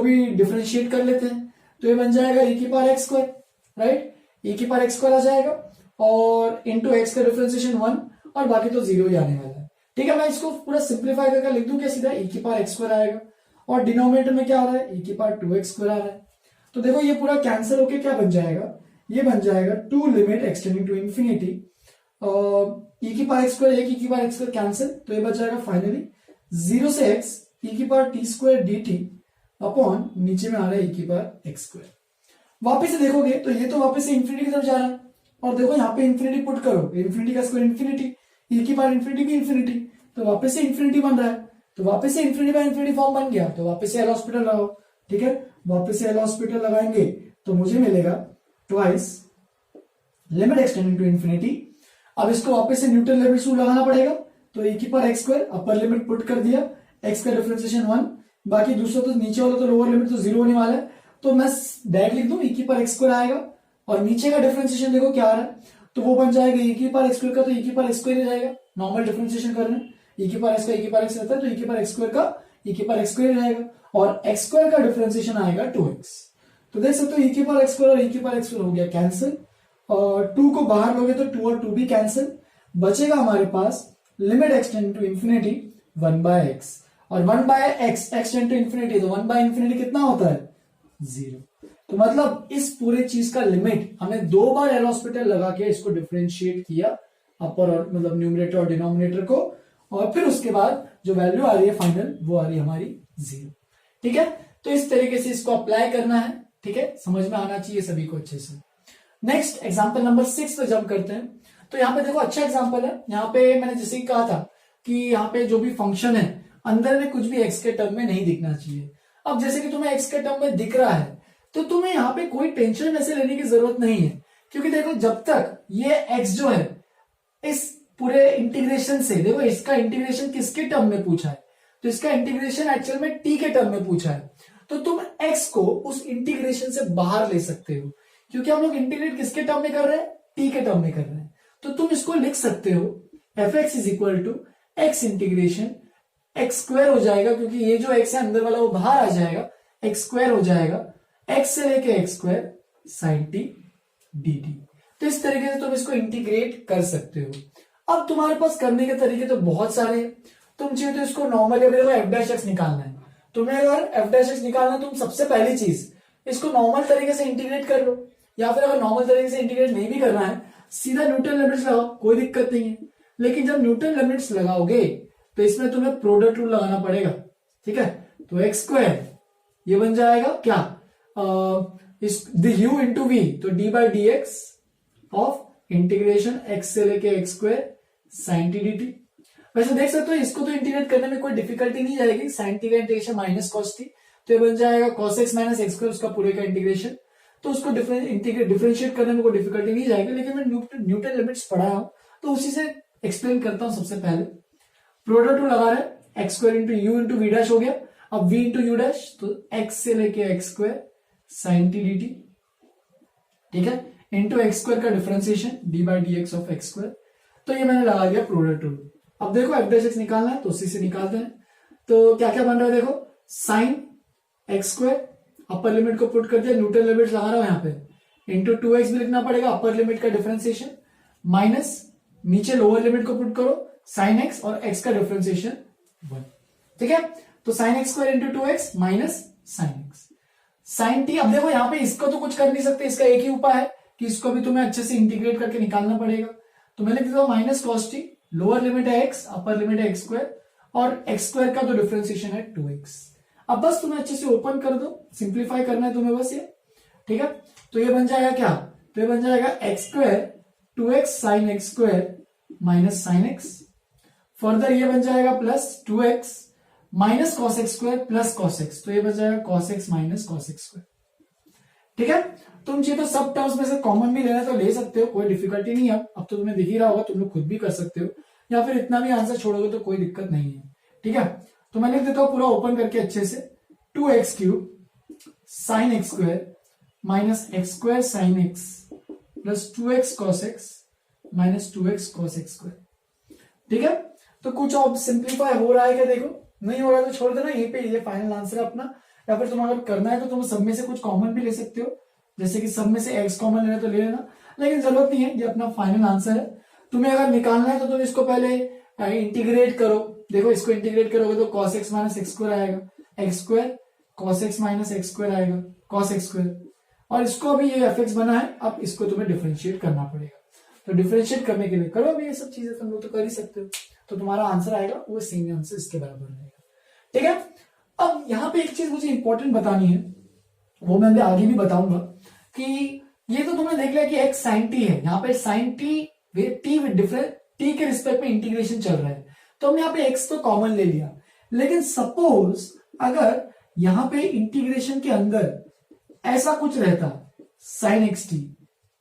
भी डिफरेंशिएट कर लेते हैं। तो ये बन जाएगा e की power X square, right, e की पावर एक्स स्क्वायर आ जाएगा और इंटू एक्स का डिफरेंशिएशन 1 और बाकी तो 0 ही आने वाला है। ठीक है, मैं इसको पूरा सिंप्लीफाई करके लिख दूं क्या सीधा, e की पावर एक्स स्क्वायर आएगा और डिनोमिनेटर में क्या आ रहा है, e की पावर 2x स्क्वायर आ रहा है। तो देखो ये पूरा कैंसिल होके क्या बन जाएगा, ये बन जाएगा 2 limit x tending to infinity e की पावर एक्स स्क्वायर, एक e की पावर एक्स स्क्वायर कैंसिल, तो ये बच जाएगा फाइनली 0 से x e की power t square dt upon नीचे में आ रहा है e की पावर x स्क्वायर। वापिस से देखोगे तो ये तो वापस से इंफिनिटी की तरफ जा रहा है और देखो यहाँ पे इंफिनिटी पुट करो, इंफिनिटी का स्क्वायर इंफिनिटी, e की पावर इंफिनिटी भी इंफिनिटी, तो वापस से इंफिनिटी बन रहा है, तो वापस से इंफिनिटी बाय इंफिनिटी फॉर्म बन गया, तो वापस से एल हॉस्पिटल लगाओ। ठीक है, वापस से एल हॉस्पिटल लगाएंगे तो मुझे मिलेगा twice limit x tending to infinity. अब इसको वापस से न्यूटन लिमिट रूल लगाना पड़ेगा, तो e की पावर एक्स स्क्वायर अपर लिमिट पुट कर दिया, x का डिफरेंशिएशन 1, बाकी दूसरा तो नीचे वाला तो लोअर लिमिट तो 0 होने वाला है, तो मैं डायरेक्ट लिख दूं e की पावर एक्स स्क्वायर आएगा और नीचे का डिफरेंशिएशन देखो क्या आ रहा है, तो वो बन जाएगा e की पावर एक्स स्क्वायर का तो e की पावर एक्स स्क्वायर हो जाएगा, नॉर्मल डिफरेंशिएशन कर रहे हैं, e की पावर एक्स का e की पावर एक्स रहता है तो e की पावर एक्स स्क्वायर का e की पावर एक्स स्क्वायर रहेगा और x स्क्वायर का डिफरेंशिएशन आएगा 2x। तो देख सकते हो e की पावर एक्स स्क्वायर और e की पावर एक्स स्क्वायर हो गया कैंसिल और 2 को बाहर लोगे तो 2 और 2 भी कैंसिल, बचेगा हमारे पास limit extend to infinity 1/x और 1/x एक्सटेंड टू इंफिनिटी, तो 1/इंफिनिटी कितना होता है 0। तो मतलब इस पूरे चीज का लिमिट हमने 2 बार एल हॉस्पिटल लगा के इसको डिफरेंशिएट किया, अपर और मतलब न्यूमरेटर और डिनोमिनेटर को, और फिर उसके बाद जो वैल्यू आ रही है फाइनल वो आ रही है हमारी 0। ठीक है, तो इस तरीके से इसको अप्लाई करना है। ठीक है, समझ में आना चाहिए सभी को अच्छे से। नेक्स्ट एग्जांपल नंबर 6 पे जंप करते हैं। तो यहाँ पे देखो अच्छा एग्जांपल है, यहाँ पे मैंने जैसे ही कहा था कि यहाँ पे जो भी फंक्शन है अंदर में कुछ भी एक्स के टर्म में नहीं दिखना चाहिए। अब जैसे कि तुम्हें एक्स के टर्म में दिख रहा है तो तुम्हें यहाँ पे कोई टेंशन ऐसे लेने की जरूरत नहीं है, क्योंकि देखो जब तक ये एक्स जो है इस पूरे इंटीग्रेशन से, देखो इसका इंटीग्रेशन किसके टर्म में पूछा है, तो इसका इंटीग्रेशन एक्चुअल में टी के टर्म में पूछा है, तो तुम एक्स को उस इंटीग्रेशन से बाहर ले सकते हो, क्योंकि हम लोग इंटीग्रेट किसके टर्म में कर रहे हैं, टी के टर्म में कर रहे हैं। तो तुम इसको लिख सकते हो F X is equal to X integration X square हो जाएगा, क्योंकि ये जो एक्स है अंदर वाला वो बाहर आ जाएगा, एक्स स्क्वायर हो जाएगा, एक्स से लेके X square sine T D T. तो इस तरीके से तुम इसको इंटीग्रेट कर सकते हो। अब तुम्हारे पास करने के तरीके तो बहुत सारे हैं, तुम चाहिए तो इसको नॉर्मली एफ डैश एक्स निकालना है, तुम्हें अगर एफ डैश एक्स निकालना है, तुम सबसे पहली चीज इसको नॉर्मल तरीके से इंटीग्रेट कर लो, या फिर अगर नॉर्मल तरीके से इंटीग्रेट नहीं भी करना है सीधा न्यूटन लिमिट्स लगाओ, कोई दिक्कत नहीं है। लेकिन जब न्यूटन लिमिट्स लगाओगे तो इसमें तुम्हें प्रोडक्ट रूल लगाना पड़ेगा। ठीक है, तो एक्स स्क्वायर ये बन जाएगा क्या, यू इंटू वी, तो D by D X of integration x से लेके X square sine T D T. वैसे देख सकते हो इसको तो इंटीग्रेट करने में कोई डिफिकल्टी नहीं जाएगी, साइन टी का इंटीग्रेशन माइनस कॉस टी, तो ये बन जाएगा cos x minus X square, उसका पूरे का इंटीग्रेशन, तो उसको डिफरेंशिएट करने में कोई डिफिकल्टी नहीं जाएगी। लेकिन मैं न्यूटन लिमिट्स पढ़ा हूं तो उसी से एक्सप्लेन करता हूं। सबसे पहले प्रोडक्ट रूल लगा रहे हैं, X square into U into V dash हो गया, अब v इंटू यू डैश, तो x से लेके X square sine T D T, ठीक है, इंटू एक्स स्क्वायर का differentiation D by D X of X square, तो ये मैंने लगा दिया प्रोडक्ट रूल। अब देखो एफ डैश एक्स निकालना है तो उसी से निकालते हैं, तो क्या क्या बन रहा है देखो, sign X square upper limit को पुट कर दिया, न्यूटन लिमिट लगा रहा हूं यहाँ पे, इंटू 2x भी लिखना पड़ेगा अपर लिमिट का डिफरेंशिएशन, माइनस नीचे लोअर लिमिट को पुट करो साइन एक्स और x का डिफरेंशिएशन 1। ठीक है, तो sine X square into 2x minus sine X sine T. अब देखो यहाँ पे इसको तो कुछ कर नहीं सकते, इसका एक ही उपाय है कि इसको भी तुम्हें अच्छे से इंटीग्रेट करके निकालना पड़ेगा, तो मैंने लिख दिया minus cos T, lower limit है x, अपर लिमिट है एक्स स्क्वायर और एक्स स्क्वायर का तो डिफरेंशिएशन है 2x। अब बस तुम्हें अच्छे से ओपन कर दो, सिंप्लीफाई करना है तुम्हें बस ये। ठीक है, तो ये बन जाएगा क्या, तो ये बन जाएगा x square 2x sign X square minus sine x, further ये बन जाएगा plus 2x minus cos x square plus cos X, तो ये बन जाएगा cos x minus cos x square. ठीक है, तुम चाहिए तो सब टर्म्स में से कॉमन भी लेना तो ले सकते हो, कोई डिफिकल्टी नहीं है। अब तो तुम्हें दिख ही रहा होगा, तुम लोग खुद भी कर सकते हो, या फिर इतना भी आंसर छोड़ोगे तो कोई दिक्कत नहीं है। ठीक है, तो मैं लिख देता हूं पूरा ओपन करके अच्छे से, 2x cube sign X square minus X square sine x plus 2x cos x minus 2x cos x square. ठीक है, तो कुछ और सिंप्लीफाई हो रहा है क्या, देखो नहीं हो रहा तो छोड़ देना, यहीं पे ये फाइनल आंसर है अपना। या फिर तुम अगर करना है तो तुम सब में से कुछ कॉमन भी ले सकते हो, जैसे कि सब में से x कॉमन लेना तो ले लेना, लेकिन जरूरत नहीं है, ये अपना फाइनल आंसर है। तुम्हें अगर निकालना है तो तुम इसको पहले इंटीग्रेट करो। देखो इसको इंटीग्रेट करोगे तो cos x minus X square आएगा, X square cos x minus X square आएगा, cos x स्क्वायर, और इसको अभी ये एफ एक्स बना है, अब इसको तुम्हें डिफरेंशिएट करना पड़ेगा। तो डिफरेंशिएट करने के लिए करो अभी ये सब चीजें, तुम लोग तो कर ही सकते हो, तो तुम्हारा आंसर आएगा वो सेम आंसर इसके बराबर रहेगा। ठीक है, अब यहाँ पे एक चीज मुझे इंपॉर्टेंट बतानी है, वो मैं आगे भी बताऊंगा, कि ये तो तुमने देख लिया कि एक साइन टी है, यहाँ पे sine T T different T के रिस्पेक्ट में इंटीग्रेशन चल रहा है, तो हमने यहाँ पे एक्स तो कॉमन ले लिया, लेकिन सपोज अगर यहाँ पे इंटीग्रेशन के अंदर ऐसा कुछ रहता, साइन एक्स टी,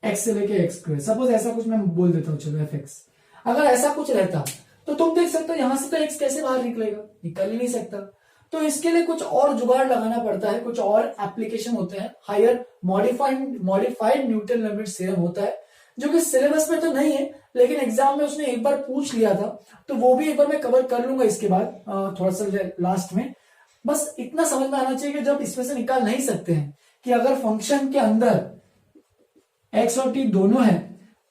एक्स से लेके एक्स स्क्वायर, सपोज ऐसा कुछ मैं बोल देता हूँ, चलो एफ एक्स, अगर ऐसा कुछ रहता तो तुम देख सकते हो यहां से तो एक्स कैसे बाहर निकलेगा, निकल ही नहीं सकता। तो इसके लिए कुछ और जुगाड़ लगाना पड़ता है, कुछ और एप्लीकेशन होते हैं, higher modified Newton limit theorem होता है, जो कि सिलेबस में तो नहीं है, लेकिन एग्जाम में उसने एक बार पूछ लिया था, तो वो भी एक बार मैं कवर कर लूंगा इसके बाद थोड़ा सा लास्ट में। बस इतना समझ में आना चाहिए कि जब इसमें से निकाल नहीं सकते हैं, कि अगर फंक्शन के अंदर एक्स और टी दोनों है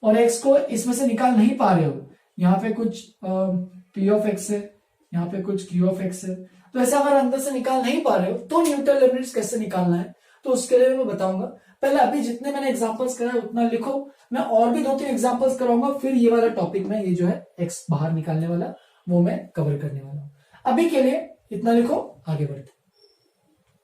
और एक्स को इसमें से निकाल नहीं पा रहे हो, यहाँ पे कुछ पी ऑफ एक्स है, यहाँ पे कुछ क्यू ऑफ एक्स है, तो ऐसा अगर अंदर से निकाल नहीं पा रहे हो तो न्यूटन लिमिट्स कैसे निकालना है, तो उसके लिए मैं बताऊंगा। पहले अभी जितने मैंने एग्जांपल्स कराए उतना लिखो, मैं और भी 2-3 एग्जांपल्स कराऊंगा, फिर ये वाला टॉपिक में ये जो है एक्स बाहर निकालने वाला वो मैं कवर करने वाला हूं। अभी के लिए इतना लिखो, आगे बढ़ते।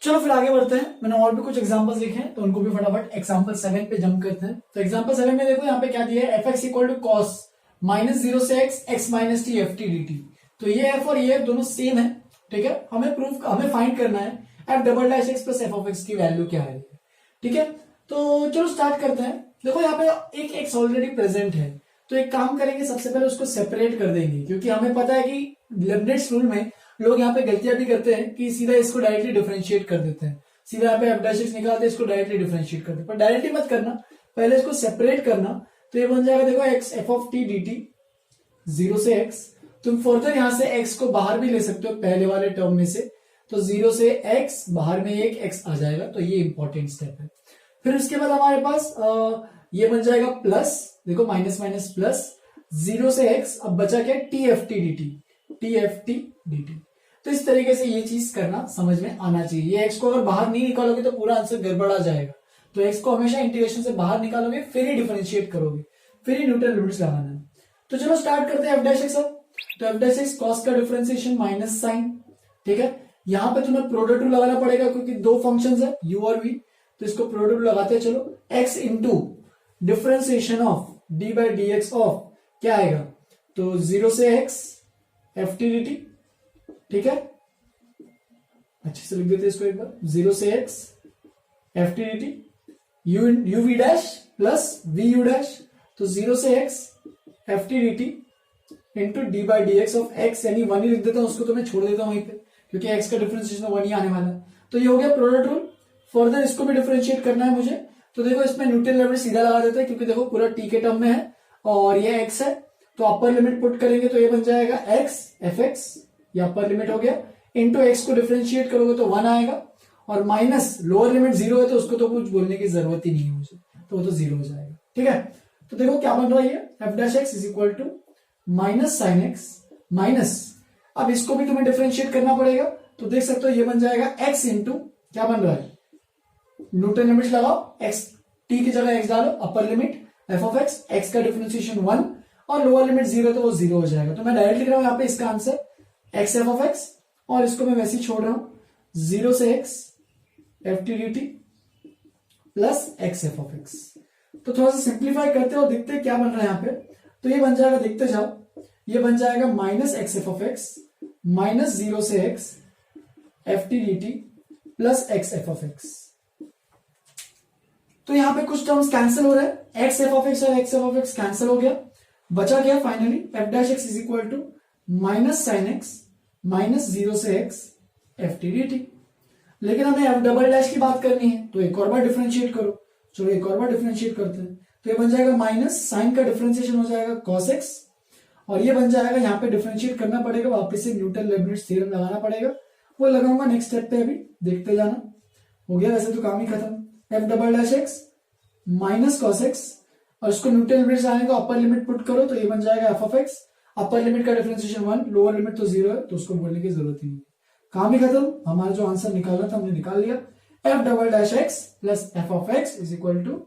चलो फिर आगे बढ़ते हैं, मैंने और भी कुछ एग्जांपल्स लिखे हैं तो उनको भी फटाफट एग्जांपल 7 पे जंप करते हैं। तो एग्जांपल 7 में देखो यहाँ पे क्या दिया है, F X equal to cos minus 0 से X minus T F T D T. तो ये एफ और ये दोनों सेम है, ठीक है, हमें फाइंड करना है F double dash X plus F of x की वैल्यू क्या है, ठीक है। तो चलो स्टार्ट करते हैं। देखो यहाँ पे एक एक्स ऑलरेडी प्रेजेंट है, तो एक काम करेंगे, सबसे पहले उसको सेपरेट कर देंगे, क्योंकि हमें पता है कि लेबनिट्ज रूल में लोग यहाँ पे गलतियां भी करते हैं कि सीधा इसको डायरेक्टली डिफरेंशिएट कर देते हैं, सीधा यहाँ पे एफ डैश एक्स निकालते हैं, इसको डायरेक्टली डिफरेंशिएट करते हैं, पर डायरेक्टली मत करना, पहले इसको सेपरेट करना। तो ये बन जाएगा देखो x F of T D T 0 से एक्स, तुम फर्दर यहां से एक्स को बाहर भी ले सकते हो पहले वाले टर्म में से, तो 0 से एक्स बाहर में एक एक्स आ जाएगा, तो ये इंपॉर्टेंट स्टेप है। फिर उसके बाद हमारे पास ये बन जाएगा प्लस, देखो माइनस माइनस प्लस 0 से एक्स, अब बचा क्या, T F T D T, T F T D T. तो इस तरीके से ये चीज करना समझ में आना चाहिए। ये एक्स को अगर बाहर नहीं निकालोगे तो पूरा आंसर गड़बड़ा जाएगा, तो एक्स को हमेशा इंटीग्रेशन से बाहर निकालोगे, फिर ही डिफरेंशिएट करोगे, फिर ही न्यूटन लिमिट्स लगाना है। तो चलो स्टार्ट करते हैं एफ डैश एक्स। तो एफ डैश एक्स कॉस का डिफरेंशिएशन माइनस साइन, ठीक है, यहां पे तुम्हें प्रोडक्ट रूल लगाना पड़ेगा क्योंकि दो फंक्शंस है u और v, तो इसको प्रोडक्ट रूल लगाते हैं। चलो x into differentiation of d by D X of क्या आएगा, तो 0 से x F T D T, ठीक है, अच्छे से लिख देते हैं इसको एक बार, 0 से x F T D T U V dash plus V U dash, तो 0 से x F T D T into D by D X of x, यानी 1 ही लिख देता हूं, उसको तो मैं छोड़ देता हूं वहीं पे क्योंकि x का डिफरेंशिएशन 1 ही आने वाला है। तो ये हो गया प्रोडक्ट रूल। फर्दर इसको भी डिफरेंशिएट करना है मुझे, तो देखो इसमें न्यूटन लिमिट सीधा लगा देते हैं क्योंकि देखो पूरा t के टर्म में है और ये x है, तो अपर लिमिट पुट करेंगे तो ये बन जाएगा x एफ एक्स, ये अपर लिमिट हो गया, इंटू एक्स को डिफरेंशिएट करोगे तो 1 आएगा, और माइनस लोअर लिमिट 0 है तो उसको तो कुछ बोलने की जरूरत ही नहीं है मुझे, तो वो तो 0 हो जाएगा, ठीक है। तो देखो क्या बन रहा है, F dash X is equal to minus sine X minus, अब इसको भी तुम्हें डिफरेंशिएट करना पड़ेगा, तो देख सकते हो ये बन जाएगा x इंटू क्या बन रहा है, न्यूटन लिमिट लगाओ, x t की जगह x डालो, upper limit f of x, x का डिफरेंशिएशन 1 और लोअर लिमिट 0 तो वो 0 हो जाएगा। तो मैं डायरेक्ट लिख रहा हूं यहाँ पे इसका answer x F of x, और इसको मैं वैसे ही छोड़ रहा हूं 0 से x F T D T plus x F of x। तो थोड़ा सा सिंप्लीफाई करते हो, देखते क्या बन रहा है यहाँ पे, तो ये बन जाएगा, देखते जाओ, ये बन जाएगा minus x F of x minus 0 से x F T D T plus x F of x। तो यहां पे कुछ टर्म्स कैंसिल हो रहे हैं, x एफ ऑफ x और x F of x cancel हो गया, बचा गया finally F dash X is equal to minus sine X minus 0 से x F T D T. लेकिन हमें एफ डबल डैश की बात करनी है, तो एक और बार डिफरेंशिएट करो, चलो एक और बार डिफरेंशिएट करते हैं, तो ये बन जाएगा माइनस साइन का डिफरेंशिएशन हो जाएगा कॉस एक्स, और ये बन जाएगा, यहाँ पे डिफरेंशिएट करना पड़ेगा, वापस से न्यूटन लेबनिट्ज थ्योरम लगाना पड़ेगा, वो लगाऊंगा नेक्स्ट स्टेप पे, अभी देखते जाना। हो गया वैसे तो काम ही खत्म। F double dash x minus cos x, और इसको न्यूटन लिमिट आने को अपर लिमिट पुट करो तो ये बन जाएगा F of x. Upper limit का डिफरेंशिएशन 1, लोअर लिमिट तो 0 है तो उसको बोलने की जरूरत ही नहीं। काम ही खत्म, हमारा जो आंसर निकालना था हमने निकाल लिया। F double dash X plus F of X is equal to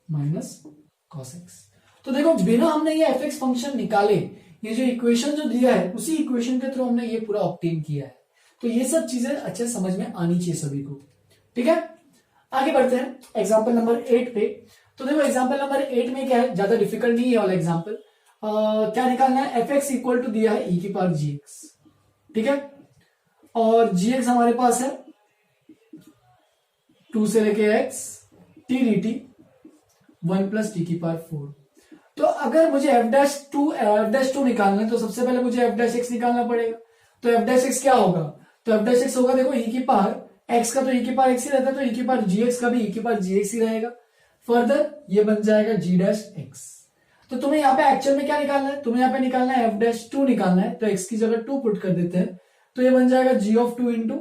minus cos X. तो देखो बिना हमने ये एफ एक्स फंक्शन निकाले, ये जो इक्वेशन जो दिया है उसी इक्वेशन के थ्रू हमने ये पूरा ऑब्टेन किया है। तो ये सब चीजें अच्छे समझ में आनी चाहिए सभी को, ठीक है। आगे बढ़ते हैं एग्जाम्पल नंबर 8 पे। तो देखो एग्जाम्पल नंबर 8 में क्या है, ज्यादा डिफिकल्ट नहीं है वाला एग्जाम्पल। क्या निकालना है, एफ एक्स इक्वल टू दिया है ई की पावर जी एक्स, ठीक है। और जी एक्स हमारे पास है 2 से लेके x T D T 1 plus T की पावर 4। तो अगर मुझे एफ डैश टू निकालना है तो सबसे पहले मुझे एफ डैश एक्स निकालना पड़ेगा। तो एफ डैश एक्स क्या होगा, तो एफ डैश एक्स होगा देखो ई की पावर एक्स का तो ई की पावर एक्स ही रहता है, तो ई की पावर जी एक्स का भी ई की पावर जी एक्स ही रहेगा। फर्दर ये बन जाएगा जी डैश एक्स। तो तुम्हें यहाँ पे एक्चुअल में क्या निकालना है, तुम्हें यहाँ पे निकालना है एफ डैश टू निकालना है, तो एक्स की जगह 2 पुट कर देते हैं तो ये बन जाएगा जी ऑफ 2 इंटू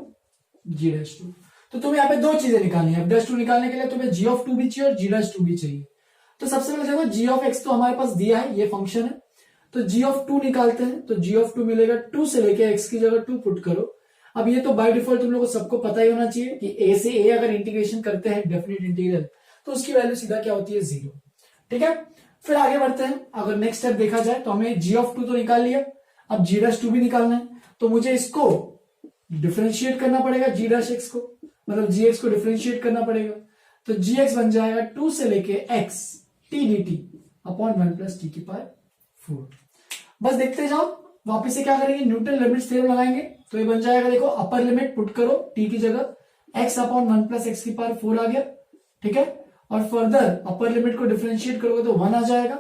जी डैश 2। तो तुम्हें यहाँ पे दो चीजें निकालनी है, एफ डैश टू निकालने के लिए तुम्हें जी ऑफ 2 भी चाहिए और जी डैश 2 भी चाहिए। तो सबसे पहले देखो जी ऑफ एक्स तो हमारे पास दिया है, ये फंक्शन है, तो जी ऑफ 2 निकालते हैं। तो जी ऑफ 2 मिलेगा 2 से लेके एक्स की जगह 2 पुट करो। अब ये तो बाय डिफॉल्ट तुम लोगों को सबको पता ही होना चाहिए कि ए से ए अगर इंटीग्रेशन करते हैं डेफिनेट इंटीग्रल तो उसकी वैल्यू सीधा क्या होती है 0, ठीक है। फिर आगे बढ़ते हैं, अगर नेक्स्ट स्टेप देखा जाए तो हमें जी ऑफ 2 तो निकाल लिया, अब जी डैश 2 भी निकालना है। तो मुझे इसको डिफरेंशिएट करना पड़ेगा जी डैश एक्स को, मतलब जी एक्स को डिफरेंशिएट करना पड़ेगा। तो जी एक्स बन जाएगा 2 से लेके x T D T upon 1 plus T की पावर 4। बस देखते जाओ, वापिस से क्या करेंगे, न्यूटन लिमिट्स थ्योरम लगाएंगे। तो ये बन जाएगा देखो अपर लिमिट पुट करो टी की जगह एक्स अपॉन 1 प्लस एक्स की पावर 4 आ गया, ठीक है। और फर्दर अपर लिमिट को डिफरेंशिएट करोगे तो 1 आ जाएगा।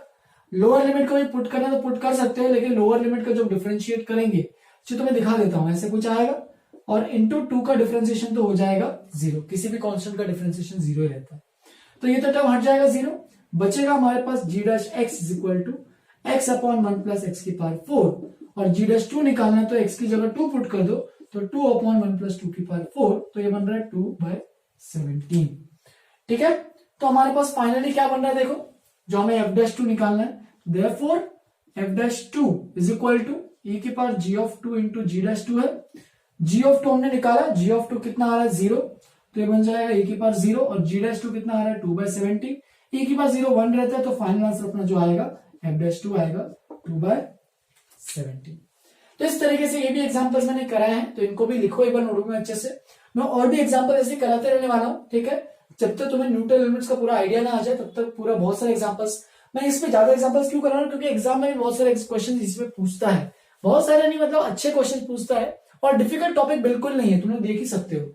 लोअर लिमिट को भी पुट करना तो पुट कर सकते हो, लेकिन लोअर लिमिट का जब डिफरेंशिएट करेंगे तो तुम्हें दिखा देता हूं, ऐसे कुछ आएगा और इंटू 2 का डिफरेंशिएशन तो हो जाएगा 0, किसी भी कांस्टेंट का डिफरेंशिएशन 0 ही रहता है। तो ये तो टर्म हट जाएगा 0, बचेगा हमारे पास G dash X is equal to X upon 1 plus X की पावर 4 और जी डैश 2 निकालना है तो एक्स की जगह 2 पुट कर दो तो 2 अपॉन 1 प्लस 2 की पावर 4, तो ये बन रहा है 2/17, ठीक है। तो हमारे पास फाइनली क्या बन रहा है देखो, जो हमें एफ डैश 2 निकालना है, therefore F dash 2 is equal to E की power G of 2 into G dash 2 है। जी ऑफ 2 हमने निकाला, जी ऑफ 2 कितना आ रहा है 0, तो ये बन जाएगा ई की पावर 0 और जी डैश 2 कितना आ रहा है 2/17। ई की पावर 0 1 रहता है तो फाइनल आंसर अपना जो आएगा एफ डैश 2 आएगा 2/17। तो इस तरीके से ये भी एग्जांपल्स मैंने कराए हैं, तो इनको भी लिखो एक बार नोटबुक में अच्छे से। मैं और भी एग्जांपल ऐसे कराते रहने वाला हूं, ठीक है। जब तक तुम्हें न्यूटन लिमिट्स का पूरा आइडिया ना आ जाए तब तक पूरा बहुत सारे एग्जांपल्स, मैं इसमें ज्यादा एग्जांपल्स क्यों कर रहा हूं, क्योंकि एग्जाम में भी बहुत सारे क्वेश्चन इसमें पूछता है, बहुत सारे नहीं मतलब अच्छे क्वेश्चन पूछता है और डिफिकल्ट टॉपिक बिल्कुल नहीं है, तुम लोग देख ही सकते हो।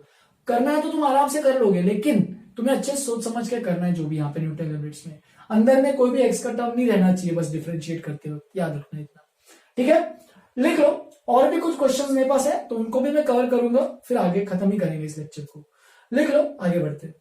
करना है तो तुम आराम से कर लोगे, लेकिन तुम्हें अच्छे सोच समझ के करना है जो भी यहाँ पे न्यूटन लिमिट्स में। अंदर में कोई भी एक्स का टर्म नहीं रहना चाहिए, बस डिफरेंशिएट करते वक्त याद रखना इतना, ठीक है। लिख लो, और भी कुछ क्वेश्चंस मेरे पास है तो उनको भी मैं कवर करूंगा, फिर आगे खत्म ही करेंगे इस लेक्चर को। लिख लो, आगे बढ़ते हैं।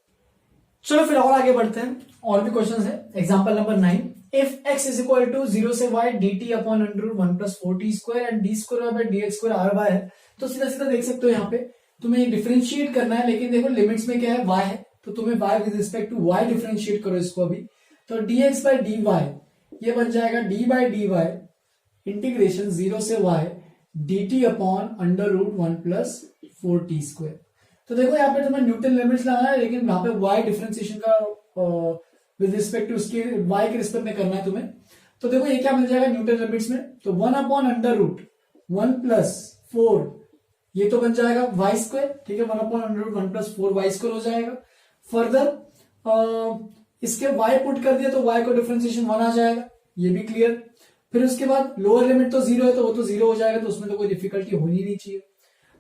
चलो फिर और आगे बढ़ते हैं, और भी क्वेश्चंस है। Example number 9, if x is equal to 0 से y dt upon √1 plus 4t square and d square by dx square ry है, तो सीधा सीधा देख सकते हो यहाँ पे तुम्हें डिफरेंशिएट करना है, लेकिन देखो लिमिट्स में क्या है y है, तो तुम्हें y with respect to y differentiate करो इसको अभी। तो dx बाय dy ये बन जाएगा d बाय dy इंटीग्रेशन 0 से y dt upon √1 plus 4t square. तो देखो यहाँ पे तुम्हें न्यूटन लिमिट्स लगाना है, लेकिन यहाँ पे y डिफरेंशिएशन का विद रिस्पेक्ट टू उसके y के रिस्पेक्ट में करना है तुम्हें। तो देखो ये क्या मिल जाएगा न्यूटन लिमिट्स में, तो 1 अपॉन √1 प्लस 4 ये तो बन जाएगा y स्क्वायर, ठीक है। 1 अपॉन √1 प्लस 4 y स्क्वायर हो जाएगा। फर्दर इसके y पुट कर दिया तो y को डिफरेंशिएशन 1 आ जाएगा, ये भी क्लियर। फिर उसके बाद लोअर लिमिट तो 0 है तो वो तो 0 हो जाएगा, तो उसमें तो कोई डिफिकल्टी होनी नहीं चाहिए।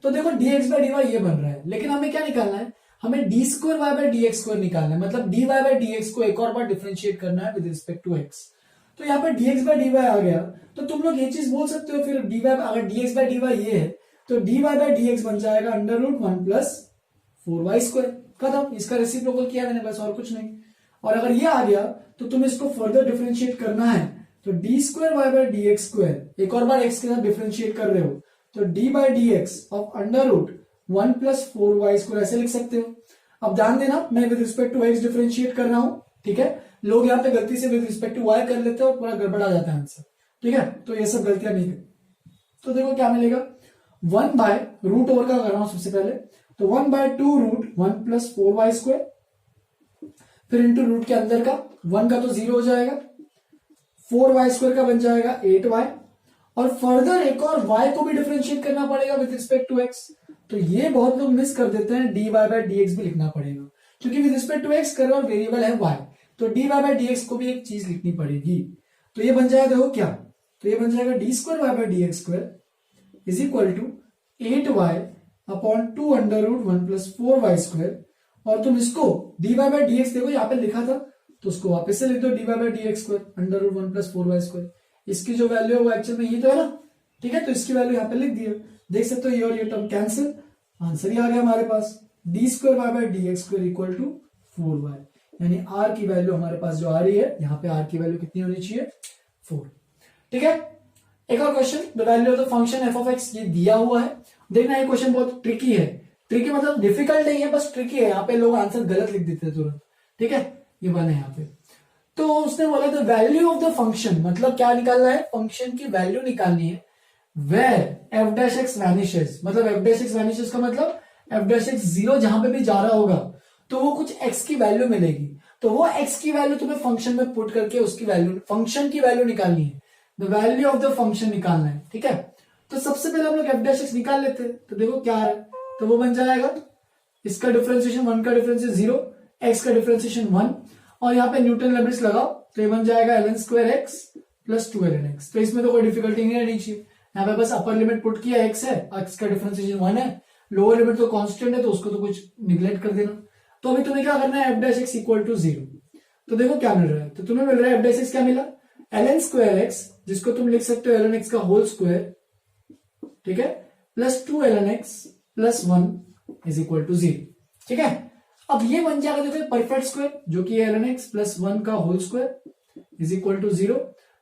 तो देखो dx बाय dy ये बन रहा है, लेकिन हमें क्या निकालना है, हमें d square y by dx square निकालना है, मतलब dy बाय dx को एक और बार डिफरेंशिएट करना है विद रिस्पेक्ट टू x। तो यहाँ पे dx बाय dy आ गया, तो तुम लोग ये चीज बोल सकते हो फिर dy अगर dx बाय dy ये है तो dy बाय dx बन जाएगा √1 प्लस 4y स्क्वायर, खत्म। इसका रेसिप्रोकल किया मैंने, बस और कुछ नहीं। और अगर ये आ गया तो तुम इसको फर्दर डिफरेंशिएट करना है, तो d square y by dx square एक और बार x के साथ डिफरेंशिएट कर रहे हो, तो d by dx of √1 1 plus 4y² ऐसे लिख सकते हो। अब ध्यान देना, मैं with respect to x differentiate कर रहा हूं, ठीक है। लोग यहाँ पे गलती से विद रिस्पेक्ट टू y कर लेते हैं और पूरा गड़बड़ा जाता है आंसर, ठीक है। तो ये सब गलतियां नहीं कर। तो देखो क्या मिलेगा, 1 बाय रूट ओवर का कर रहा हूं सबसे पहले, तो 1 बाय 2 रूट 1 प्लस 4y², फिर इंटू रूट के अंदर का 1 का तो 0 हो जाएगा, 4y² का बन जाएगा 8y, और फर्दर एक और y को भी डिफरेंशिएट करना पड़ेगा विद रिस्पेक्ट टू x। तो ये बहुत लोग मिस कर देते हैं, dy बाय dx भी लिखना पड़ेगा, क्योंकि विद रिस्पेक्ट टू x कर और वेरिएबल है y, तो dy बाय dx को भी एक चीज लिखनी पड़ेगी। तो ये बन जाएगा, देखो क्या, तो ये बन जाएगा d² y by dx² is equal to 8y upon 2 under root 1 plus 4y², और तुम इसको dy बाय dx देखो यहाँ पे लिखा था, तो उसको वापस से लिख दो dy by dx² under root 1 plus 4y²। इसकी जो वैल्यू है वो एक्चुअल में ये तो है ना, ठीक है। तो इसकी वैल्यू यहाँ पे लिख दिया, देख सकते हो ये और ये टर्म कैंसिल, आंसर ही आ गया हमारे पास, d² y by dx² equal to 4y, यानी r की वैल्यू हमारे पास जो आ रही है, यहाँ पे r की वैल्यू कितनी होनी चाहिए, 4, ठीक है। एक और question, the value of the function f of x, ये दिया हुआ है। देखना ये क्वेश्चन बहुत ट्रिकी है, ट्रिकी मतलब डिफिकल्ट नहीं है, बस ट्रिकी है। यहाँ पे लोग आंसर गलत लिख देते हैं तुरंत, ठीक है। ये वन है यहाँ पे। तो उसने बोला the value of the function, मतलब क्या निकालना है, फंक्शन की वैल्यू निकालनी है, where F dash X vanishes, मतलब एफ डैश एक्स वैनिशेस का मतलब एफ डैश एक्स 0 जहां पे भी जा रहा होगा तो वो कुछ एक्स की वैल्यू मिलेगी, तो वो एक्स की वैल्यू तुम्हें फंक्शन में पुट करके उसकी वैल्यू, फंक्शन की वैल्यू निकालनी है, the value of the function निकालना है, ठीक है। तो सबसे पहले हम लोग एफ डैश एक्स निकाल लेते हैं, तो देखो क्या है, तो वो बन जाएगा, इसका डिफरेंशिएशन 1 का डिफरेंशिएशन 0, x का डिफरेंशिएशन 1, और यहाँ पे न्यूटन लिमिट्स लगाओ, तो ये बन जाएगा ln² x plus 2ln x। तो इसमें तो कोई डिफिकल्टी नहीं रहनी चाहिए, यहाँ पे बस अपर लिमिट पुट किया x है, x का डिफरेंशिएशन 1 है, लोअर लिमिट तो कांस्टेंट है तो उसको तो कुछ निग्लेक्ट कर देना। तो अभी तुम्हें क्या करना है, F dash X equal to 0। तो देखो क्या मिल रहा है, तो तुम्हें मिल रहा है एफ डैश एक्स क्या मिला, ln² x, जिसको तुम लिख सकते हो ln x का होल स्क्वायर, ठीक है, plus 2ln x plus 1 is equal to 0, ठीक है। अब ये बन जाएगा देखो परफेक्ट स्क्वायर, जो कि ln x प्लस 1 का whole square is equal to 0,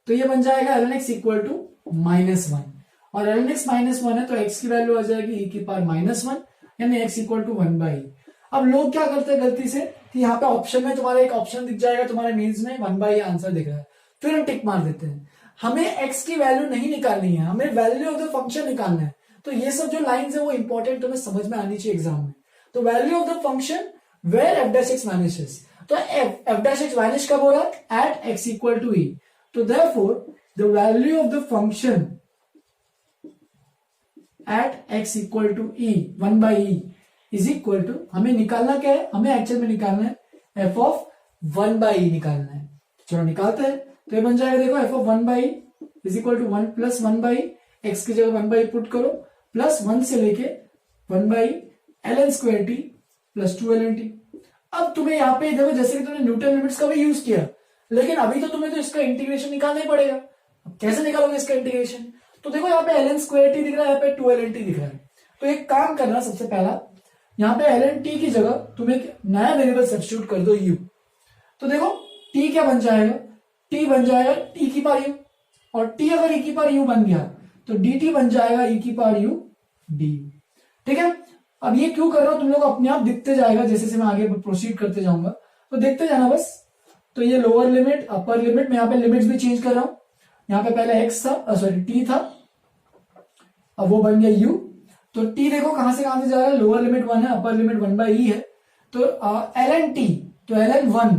तो ये बन जाएगा ln x इक्वल टू -1, और ln x -1 है तो x की वैल्यू आ जाएगी e की पावर -1, यानी x इक्वल टू 1/e। अब लोग क्या करते हैं गलती से कि यहाँ पे ऑप्शन में तुम्हारा एक ऑप्शन दिख जाएगा, तुम्हारे मीन्स में 1/e आंसर दिख रहा है, फिर हम टिक मार देते हैं। हमें x की वैल्यू नहीं निकालनी है, हमें वैल्यू ऑफ द फंक्शन निकालना है। तो ये सब जो लाइंस है वो इंपॉर्टेंट तुम्हें समझ में आनी चाहिए एग्जाम में। तो value of the function where F dash X vanishes, तो एफ डैश एक्स वैनिश कब हो रहा है, at x equal to e। तो therefore the value of the function at x equal to e 1/e is equal to, हमें निकालना क्या है, हमें एक्चुअल में निकालना है f ऑफ 1/e निकालना है। चलो निकालते हैं, तो ये बन जाएगा देखो f of 1/e is equal to 1 plus 1/e, x की जगह 1/e पुट करो, प्लस 1 से लेके 1/e ln² t plus 2ln t। अब तुम्हें यहाँ पे देखो जैसे कि तुमने न्यूटन लिमिट्स का भी यूज किया, लेकिन अभी तो तुम्हें तो इसका इंटीग्रेशन निकालना ही पड़ेगा। अब कैसे निकालोगे इसका इंटीग्रेशन, तो देखो यहाँ पे ln² t दिख रहा है, यहाँ पे 2ln t दिख रहा है। तो एक काम करना, सबसे पहला यहाँ पे ln t की जगह तुम एक नया वेरिएबल सब्स्टिट्यूट कर दो u। तो देखो t क्या बन जाएगा, t बन जाएगा e की पावर u, और t अगर e की पावर u बन गया तो dt बन जाएगा e की पावर u du, ठीक है। अब ये क्यों कर रहा हूं, तुम लोग अपने आप दिखते जाएगा जैसे से मैं आगे प्रोसीड करते जाऊंगा, तो देखते जाना बस। तो ये लोअर लिमिट अपर लिमिट, मैं यहाँ पे लिमिट्स भी चेंज कर रहा हूं, यहाँ पे पहले x था, सॉरी t था, अब वो बन गया u। तो t देखो कहां से जा रहा है, लोअर लिमिट 1 है, अपर लिमिट 1/e है, तो ln t, तो ln1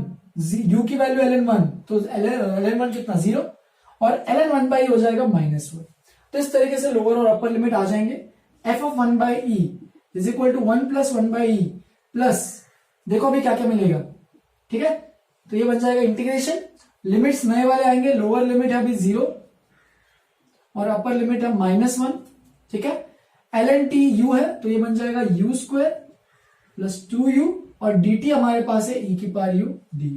u की वैल्यू ln1, तो ln1 कितना 0, और ln 1/e हो जाएगा -1। तो इस तरीके से लोअर और अपर लिमिट आ जाएंगे। f of 1/e is equal to 1 plus 1/e plus, देखो अभी क्या क्या मिलेगा, ठीक है। तो ये बन जाएगा इंटीग्रेशन, लिमिट्स नए वाले आएंगे, लोअर लिमिट है अभी 0 और अपर लिमिट है -1, ठीक है। ln t u है, तो ये बन जाएगा u² प्लस 2u, और dt हमारे पास है e की पावर u du।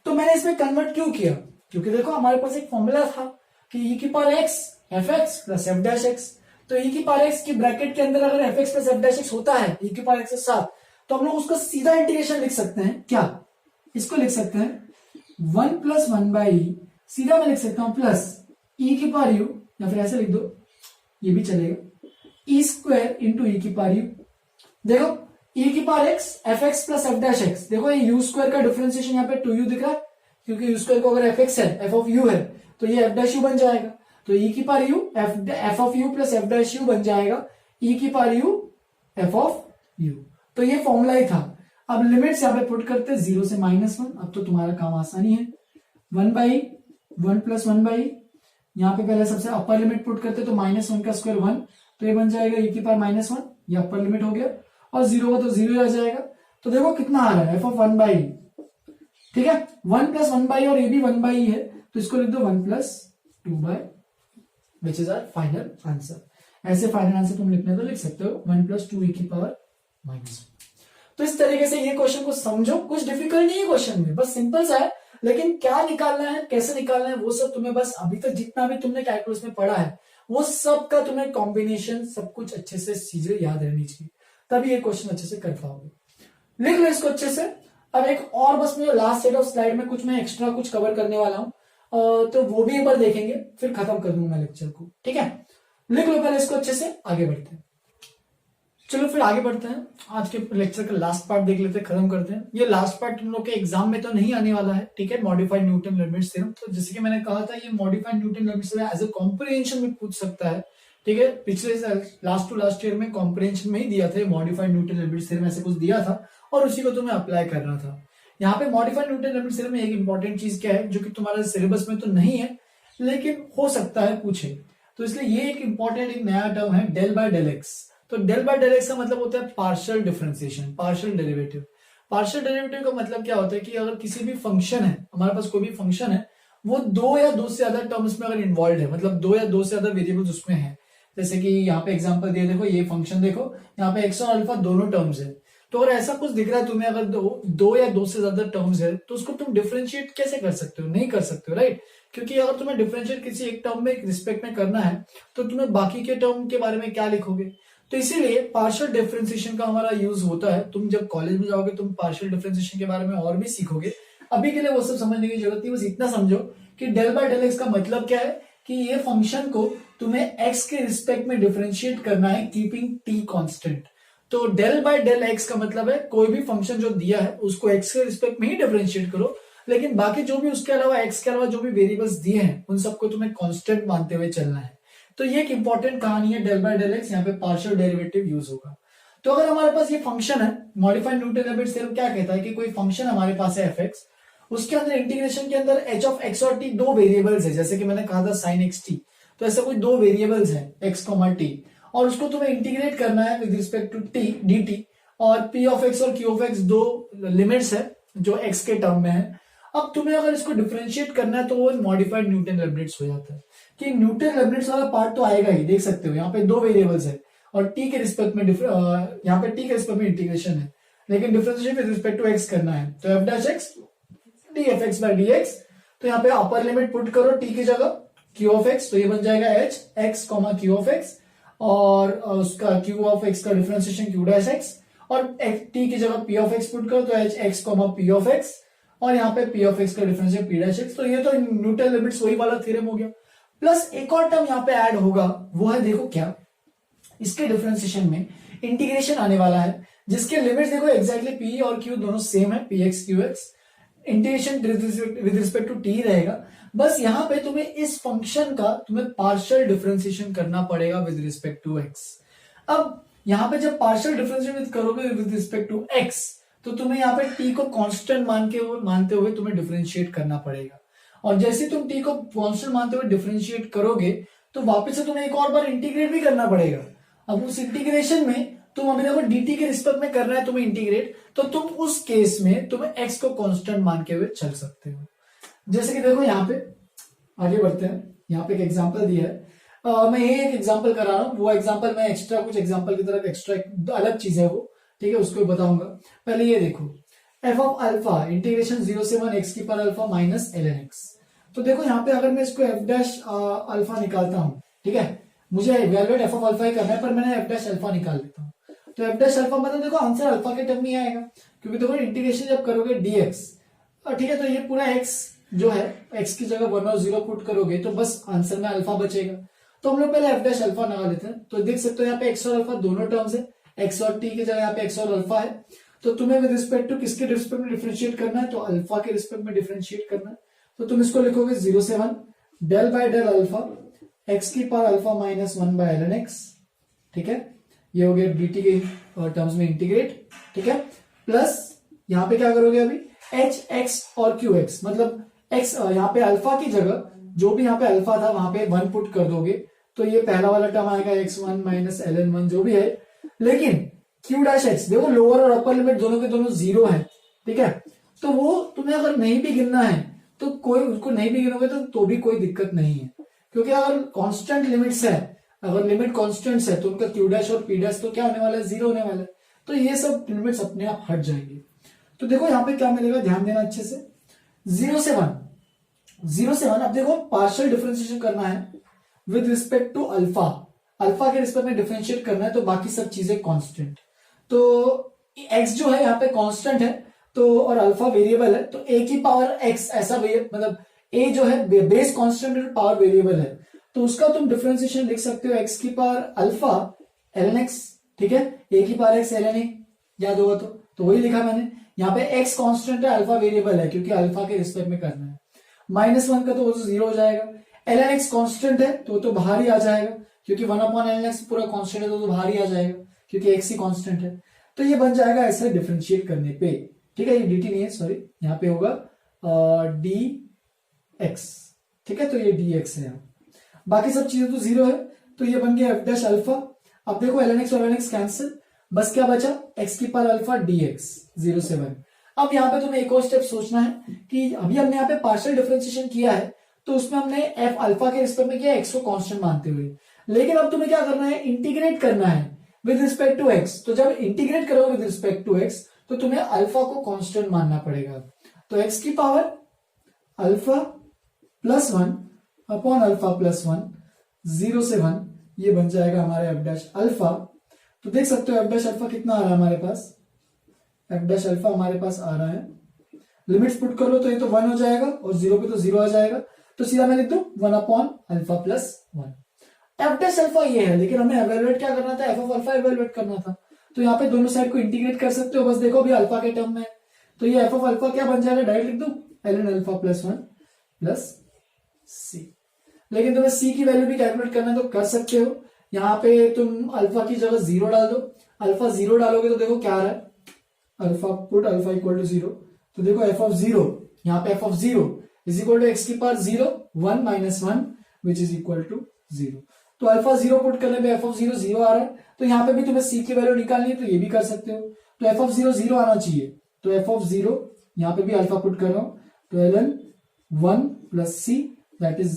तो मैंने इसमें कन्वर्ट क्यों किया, क्योंकि देखो हमारे पास एक फॉर्मूला था कि e की power x fx plus f dash x, तो e की पावर x की ब्रैकेट के अंदर अगर fx plus f dash x होता है e की पावर x के साथ, तो हम लोग उसका सीधा इंटीग्रेशन लिख सकते हैं। क्या, इसको लिख सकते हैं 1 प्लस 1/e, सीधा मैं लिख सकता हूं प्लस e की पावर u, या फिर ऐसे लिख दो, ये भी चलेगा, e² इंटू e की पावर u, देखो e की power x F x plus F dash x, देखो ये u स्क्वायर का डिफरेंशिएशन यहाँ पे 2u दिख रहा है, क्योंकि u स्क्वायर को अगर एफ एक्स है, एफ ऑफ u है, तो ये एफ डैश u बन जाएगा। तो e की power u F of u plus F dash u बन जाएगा e की power u F of u। तो ये फॉर्मूला ही था। अब लिमिट्स यहाँ पे पुट करते हैं 0 से -1। अब तो तुम्हारा काम आसानी है, 1/1 प्लस 1/, यहाँ पे पहले सबसे अपर लिमिट पुट करते तो -1 का स्क्वायर 1, तो ये बन जाएगा e की पावर -1, ये अपर लिमिट हो गया, और 0 का तो 0 आ जाएगा। तो देखो कितना आ रहा है, एफ ऑफ 1/, ठीक है, 1 प्लस 1/, और ये भी 1/, है, तो इसको लिख दो 1 plus 2/, which is our final answer. ऐसे फाइनल आंसर तुम लिखने तो लिख सकते हो 1 प्लस 2 e की पावर -1। तो इस तरीके से ये क्वेश्चन को समझो, कुछ डिफिकल्ट नहीं है क्वेश्चन में, बस सिंपल सा है, लेकिन क्या निकालना है, कैसे निकालना है, वो सब तुम्हें बस अभी तक जितना भी तुमने कैलकुलस में पढ़ा है वो सब का तुम्हें कॉम्बिनेशन सब कुछ अच्छे से चीजें याद रहनी चाहिए, तभी ये क्वेश्चन अच्छे से कर पाओगे। लिख लो इसको अच्छे से। अब एक और बस मैं लास्ट सेट ऑफ स्लाइड में कुछ मैं एक्स्ट्रा कुछ कवर करने वाला हूं, तो वो भी एक बार देखेंगे, फिर खत्म कर दूंगा लेक्चर को, ठीक है। लिख लो पहले इसको अच्छे से, आगे बढ़ते हैं। चलो फिर आगे बढ़ते हैं, आज के लेक्चर का लास्ट पार्ट देख लेते हैं, खत्म करते हैं। ये लास्ट पार्ट तुम लोग के एग्जाम में तो नहीं आने वाला है, ठीक है, मॉडिफाइड न्यूटन लिमिट्स थ्योरम। तो जैसे कि मैंने कहा था, ये modified Newton limits theorem as a comprehension में पूछ सकता है, ठीक है। पिछले लास्ट टू लास्ट ईयर में कॉम्प्रिहेंशन में ही दिया था, मॉडिफाइड न्यूटन लिमिट्स थ्योरम ऐसे कुछ दिया था, और उसी को तुम्हें अप्लाई करना था। यहाँ पे मॉडिफाइड न्यूटन लिमिट्स थ्योरम में एक इंपॉर्टेंट चीज क्या है, जो कि तुम्हारे सिलेबस में तो नहीं है लेकिन हो सकता है पूछे, तो इसलिए ये एक इंपॉर्टेंट एक नया टर्म है, डेल बाय डेल एक्स। तो डेल बाय डेल एक्स का मतलब होता है partial differentiation, partial derivative. Partial derivative का मतलब क्या होता है कि अगर किसी भी फंक्शन है, हमारे पास कोई भी फंक्शन है, वो दो या दो से ज्यादा टर्म्स में अगर इन्वॉल्व है, मतलब दो या दो से ज्यादा वेरिएबल्स उसमें है, जैसे कि यहाँ पे एग्जांपल दिए, देखो ये फंक्शन देखो, यहाँ पे एक्स और अल्फा दोनों टर्म्स है। तो अगर ऐसा कुछ दिख रहा है तुम्हें, अगर दो या दो से ज्यादा टर्म्स है, तो उसको तुम डिफरेंशिएट कैसे कर सकते हो, नहीं कर सकते हो, राइट। क्योंकि अगर तुम्हें डिफरेंशिएट किसी एक टर्म में रिस्पेक्ट में करना है, तो तुम्हें बाकी के टर्म के बारे में क्या लिखोगे। तो इसीलिए पार्शियल डिफरेंशिएशन का हमारा यूज होता है। तुम जब कॉलेज में जाओगे तुम पार्शियल डिफरेंशिएशन के बारे में और भी सीखोगे, अभी के लिए वो सब समझने की जरूरत नहीं, बस इतना समझो कि डेल बाय डेल एक्स का मतलब क्या है, कि ये फंक्शन को तुम्हें एक्स के रिस्पेक्ट में डिफरेंशिएट करना है, कीपिंग टी कांस्टेंट। तो डेल बाय डेल एक्स का मतलब है कोई भी फंक्शन जो दिया है उसको एक्स के रिस्पेक्ट में ही डिफरेंशिएट करो, लेकिन बाकी जो भी उसके अलावा एक्स के अलावा जो भी वेरिएबल्स दिए हैं उन सबको तुम्हें कांस्टेंट मानते हुए चलना है। तो ये एक इंपॉर्टेंट कहानी है डेल बाय डेल एक्स, यहाँ पे पार्शियल डेरिवेटिव यूज होगा। तो अगर हमारे पास ये फंक्शन है, मॉडिफाइड न्यूटन लिमिट्स थ्योरम क्या कहता है कि कोई फंक्शन हमारे पास है एफ एक्स, उसके अंदर इंटीग्रेशन के अंदर एच ऑफ एक्स और टी दो वेरिएबल्स है, जैसे कि मैंने कहा था साइन एक्स टी, तो ऐसा कोई दो वेरिएबल्स है एक्स कॉमा टी, और उसको तुम्हें इंटीग्रेट करना है with respect to T D T, और पी ऑफ एक्स और क्यू ऑफ एक्स दो लिमिट्स है जो एक्स के टर्म में है। अब तुम्हें अगर इसको डिफरेंशिएट करना है तो वो मॉडिफाइड न्यूटन लिमिट्स हो जाता है, कि न्यूटन लिमिट्स वाला पार्ट तो आएगा ही, देख सकते हो यहाँ पे दो वेरिएबल्स है और टी के रिस्पेक्ट में यहाँ पे टी के रिस्पेक्ट में इंटीग्रेशन है, लेकिन differentiate with respect to X करना है, तो F dash X D F X by D X. तो यहाँ पे अपर लिमिट पुट करो टी की जगह क्यू ऑफ एक्स, तो ये बन जाएगा H X comma Q of X, और उसका क्यू ऑफ एक्स का डिफरेंशिएशन क्यू डैश एक्स, और टी की जगह पी ऑफ एक्स पुट करो, तो H X comma P of X, और यहाँ पे पी ऑफ एक्स का डिफरेंशिएशन पी डैश एक्स। तो ये तो न्यूटन लिमिट्स वही वाला थ्योरम हो गया। प्लस एक और टर्म यहाँ पे ऐड होगा, वो है देखो क्या, इसके डिफरेंशिएशन में इंटीग्रेशन आने वाला है, जिसके लिमिट्स देखो एग्जैक्टली पी और क्यू दोनों सेम है, P X Q X, integration with respect to T रहेगा। बस यहाँ पे तुम्हें इस फंक्शन का तुम्हें पार्शियल डिफरेंशिएशन करना पड़ेगा विद रिस्पेक्ट टू एक्स। अब यहाँ पे जब पार्शियल डिफरेंशिएशन करोगे विद रिस्पेक्ट टू एक्स, तो तुम्हें यहाँ पे टी को कांस्टेंट मानते हुए तुम्हें डिफरेंशिएट करना पड़ेगा, और जैसे तुम टी को कांस्टेंट मानते हुए डिफरेंशिएट करोगे तो वापस से तुम्हें एक और बार इंटीग्रेट भी करना पड़ेगा। अब उस इंटीग्रेशन में तुम अभी देखो dt के रिस्पेक्ट में करना है तुम्हें इंटीग्रेट, तो तुम उस केस में तुम्हें x को कांस्टेंट मान के हुए चल सकते हो। जैसे कि देखो यहाँ पे आगे बढ़ते हैं, यहाँ पे एक एग्जांपल दिया है, मैं ये एक एग्जांपल करा रहा हूँ, वो एग्जांपल मैं एक्स्ट्रा कुछ एग्जांपल की तरफ एक्स्ट्रा अलग चीज है वो, ठीक है, उसको बताऊंगा। पहले ये देखो f ऑफ अल्फा इंटीग्रेशन 0 से 1 x की power alpha minus ln x। तो देखो यहाँ पे अगर मैं इसको f डैश अल्फा निकालता हूँ, ठीक है, मुझे इवैल्यूएट f ऑफ अल्फा ही करना है, पर मैंने f डैश अल्फा निकाल लेता हूँ, तो f डैश अल्फा मतलब देखो आंसर अल्फा के टर्म में आएगा, क्योंकि देखो इंटीग्रेशन जब करोगे dx, ठीक है, तो ये पूरा x जो है x की जगह 1 और 0 पुट करोगे तो बस आंसर में अल्फा बचेगा। तो हम लोग पहले f डैश अल्फा लगा लेते हैं, तो देख सकते हो यहाँ पे x और अल्फा दोनों टर्म्स है, एक्स और टी की जगह यहाँ पे एक्स और अल्फा है, तो तुम्हें विद रिस्पेक्ट टू किसके रिस्पेक्ट में डिफरेंशिएट करना है, तो अल्फा के रिस्पेक्ट में डिफरेंशिएट करना है। तो तुम इसको लिखोगे 0 से 1 del by del alpha X की power alpha minus 1 by L N X, ठीक है, ये हो गया dt के टर्म्स में इंटीग्रेट, ठीक है, प्लस यहाँ पे क्या करोगे अभी एच एक्स और क्यू एक्स, मतलब एक्स यहाँ पे अल्फा की जगह जो भी यहाँ पे अल्फा था वहां पे 1 पुट कर दोगे, तो ये पहला वाला टर्म आएगा x1 माइनस ln1 जो भी है, लेकिन क्यू डैश एक्स देखो लोअर और अपर लिमिट दोनों के दोनों 0 है, ठीक है, तो वो तुम्हें अगर नहीं भी गिनना है तो कोई उसको नहीं भी गिनोगे तो भी कोई दिक्कत नहीं है, क्योंकि अगर कांस्टेंट लिमिट्स है, अगर लिमिट कांस्टेंट्स है तो उनका क्यू डैश और पी डैश तो क्या होने वाला है, 0 होने वाला है, तो ये सब लिमिट्स अपने आप हट जाएंगे। तो देखो यहाँ पे क्या मिलेगा, ध्यान देना अच्छे से, 0 से 1 अब देखो पार्शियल डिफरेंशिएशन करना है with respect to alpha, alpha के रिस्पेक्ट में डिफरेंशिएट करना है, तो बाकी सब चीजें कांस्टेंट, तो x जो है यहाँ पे कांस्टेंट है तो और अल्फा वेरिएबल है, तो a की पावर x ऐसा मतलब a जो है बेस कांस्टेंट है, पावर वेरिएबल है, तो उसका तुम डिफरेंशिएशन लिख सकते हो x की पावर अल्फा ln x, ठीक है, a की पावर x ln a, याद होगा तो वही लिखा मैंने, यहाँ पे x कांस्टेंट है, अल्फा वेरिएबल है क्योंकि अल्फा के रिस्पेक्ट में करना है, -1 का तो वो 0 हो जाएगा, ln x कांस्टेंट है तो बाहर ही आ जाएगा क्योंकि 1/ln x पूरा कांस्टेंट है तो बाहर ही आ जाएगा क्योंकि x ही कांस्टेंट है, तो ये बन जाएगा ऐसे डिफरेंशिएट करने पे, ठीक है, ये dt नहीं है सॉरी, यहाँ पे होगा dx, ठीक है, तो ये dx है, बाकी सब चीजें तो 0 है, तो ये बन गया f डैश अल्फा। अब देखो ln x और ln x कैंसिल, बस क्या बचा x की पावर अल्फा dx 0 से 1। अब यहाँ पे तुम्हें एक और स्टेप सोचना है कि अभी हमने यहाँ पे पार्शियल डिफरेंशिएशन किया है तो उसमें हमने f अल्फा के रिस्पेक्ट में किया x को कांस्टेंट मानते हुए, लेकिन अब तुम्हें क्या करना है, इंटीग्रेट करना है विद रिस्पेक्ट टू x, तो जब इंटीग्रेट करोगे विद रिस्पेक्ट टू x तो तुम्हें अल्फा को कांस्टेंट मानना पड़ेगा, तो x की power alpha plus 1 upon alpha plus 1 0 से 1, ये बन जाएगा हमारे f डैश अल्फा। तो देख सकते हो f डैश अल्फा कितना आ रहा है हमारे पास, f डैश अल्फा हमारे पास आ रहा है, लिमिट्स पुट कर लो तो ये तो 1 हो जाएगा और 0 पे तो 0 आ जाएगा, तो सीधा मैं लिख दूं 1 upon alpha plus 1। f dash alpha ये है, लेकिन हमें एवेलुएट क्या करना था, f ऑफ अल्फा एवेलुएट करना था, तो यहाँ पे दोनों साइड को इंटीग्रेट कर सकते हो, बस देखो अभी अल्फा के टर्म में, तो ये f ऑफ अल्फा क्या बन जाएगा, डायरेक्ट लिख दूं ln alpha plus 1 plus c, लेकिन तुम्हें c की वैल्यू भी कैलकुलेट करना है तो कर सकते हो, यहाँ पे तुम अल्फा की जगह 0 डाल दो, अल्फा 0 डालोगे तो देखो क्या आ रहा है, alpha put alpha equal to 0, तो देखो f ऑफ 0, यहाँ पे f of 0 is equal to X की power 0 1 minus 1 which is equal to 0, तो अल्फा 0 पुट करने पे f ऑफ 0 0 आ रहा है, तो यहाँ पे भी तुम्हें c की वैल्यू निकालनी है तो ये भी कर सकते हो, तो f ऑफ 0 0 आना चाहिए, तो f ऑफ 0 यहाँ पे भी अल्फा पुट कर रहा हूं, तो ln 1 plus c that is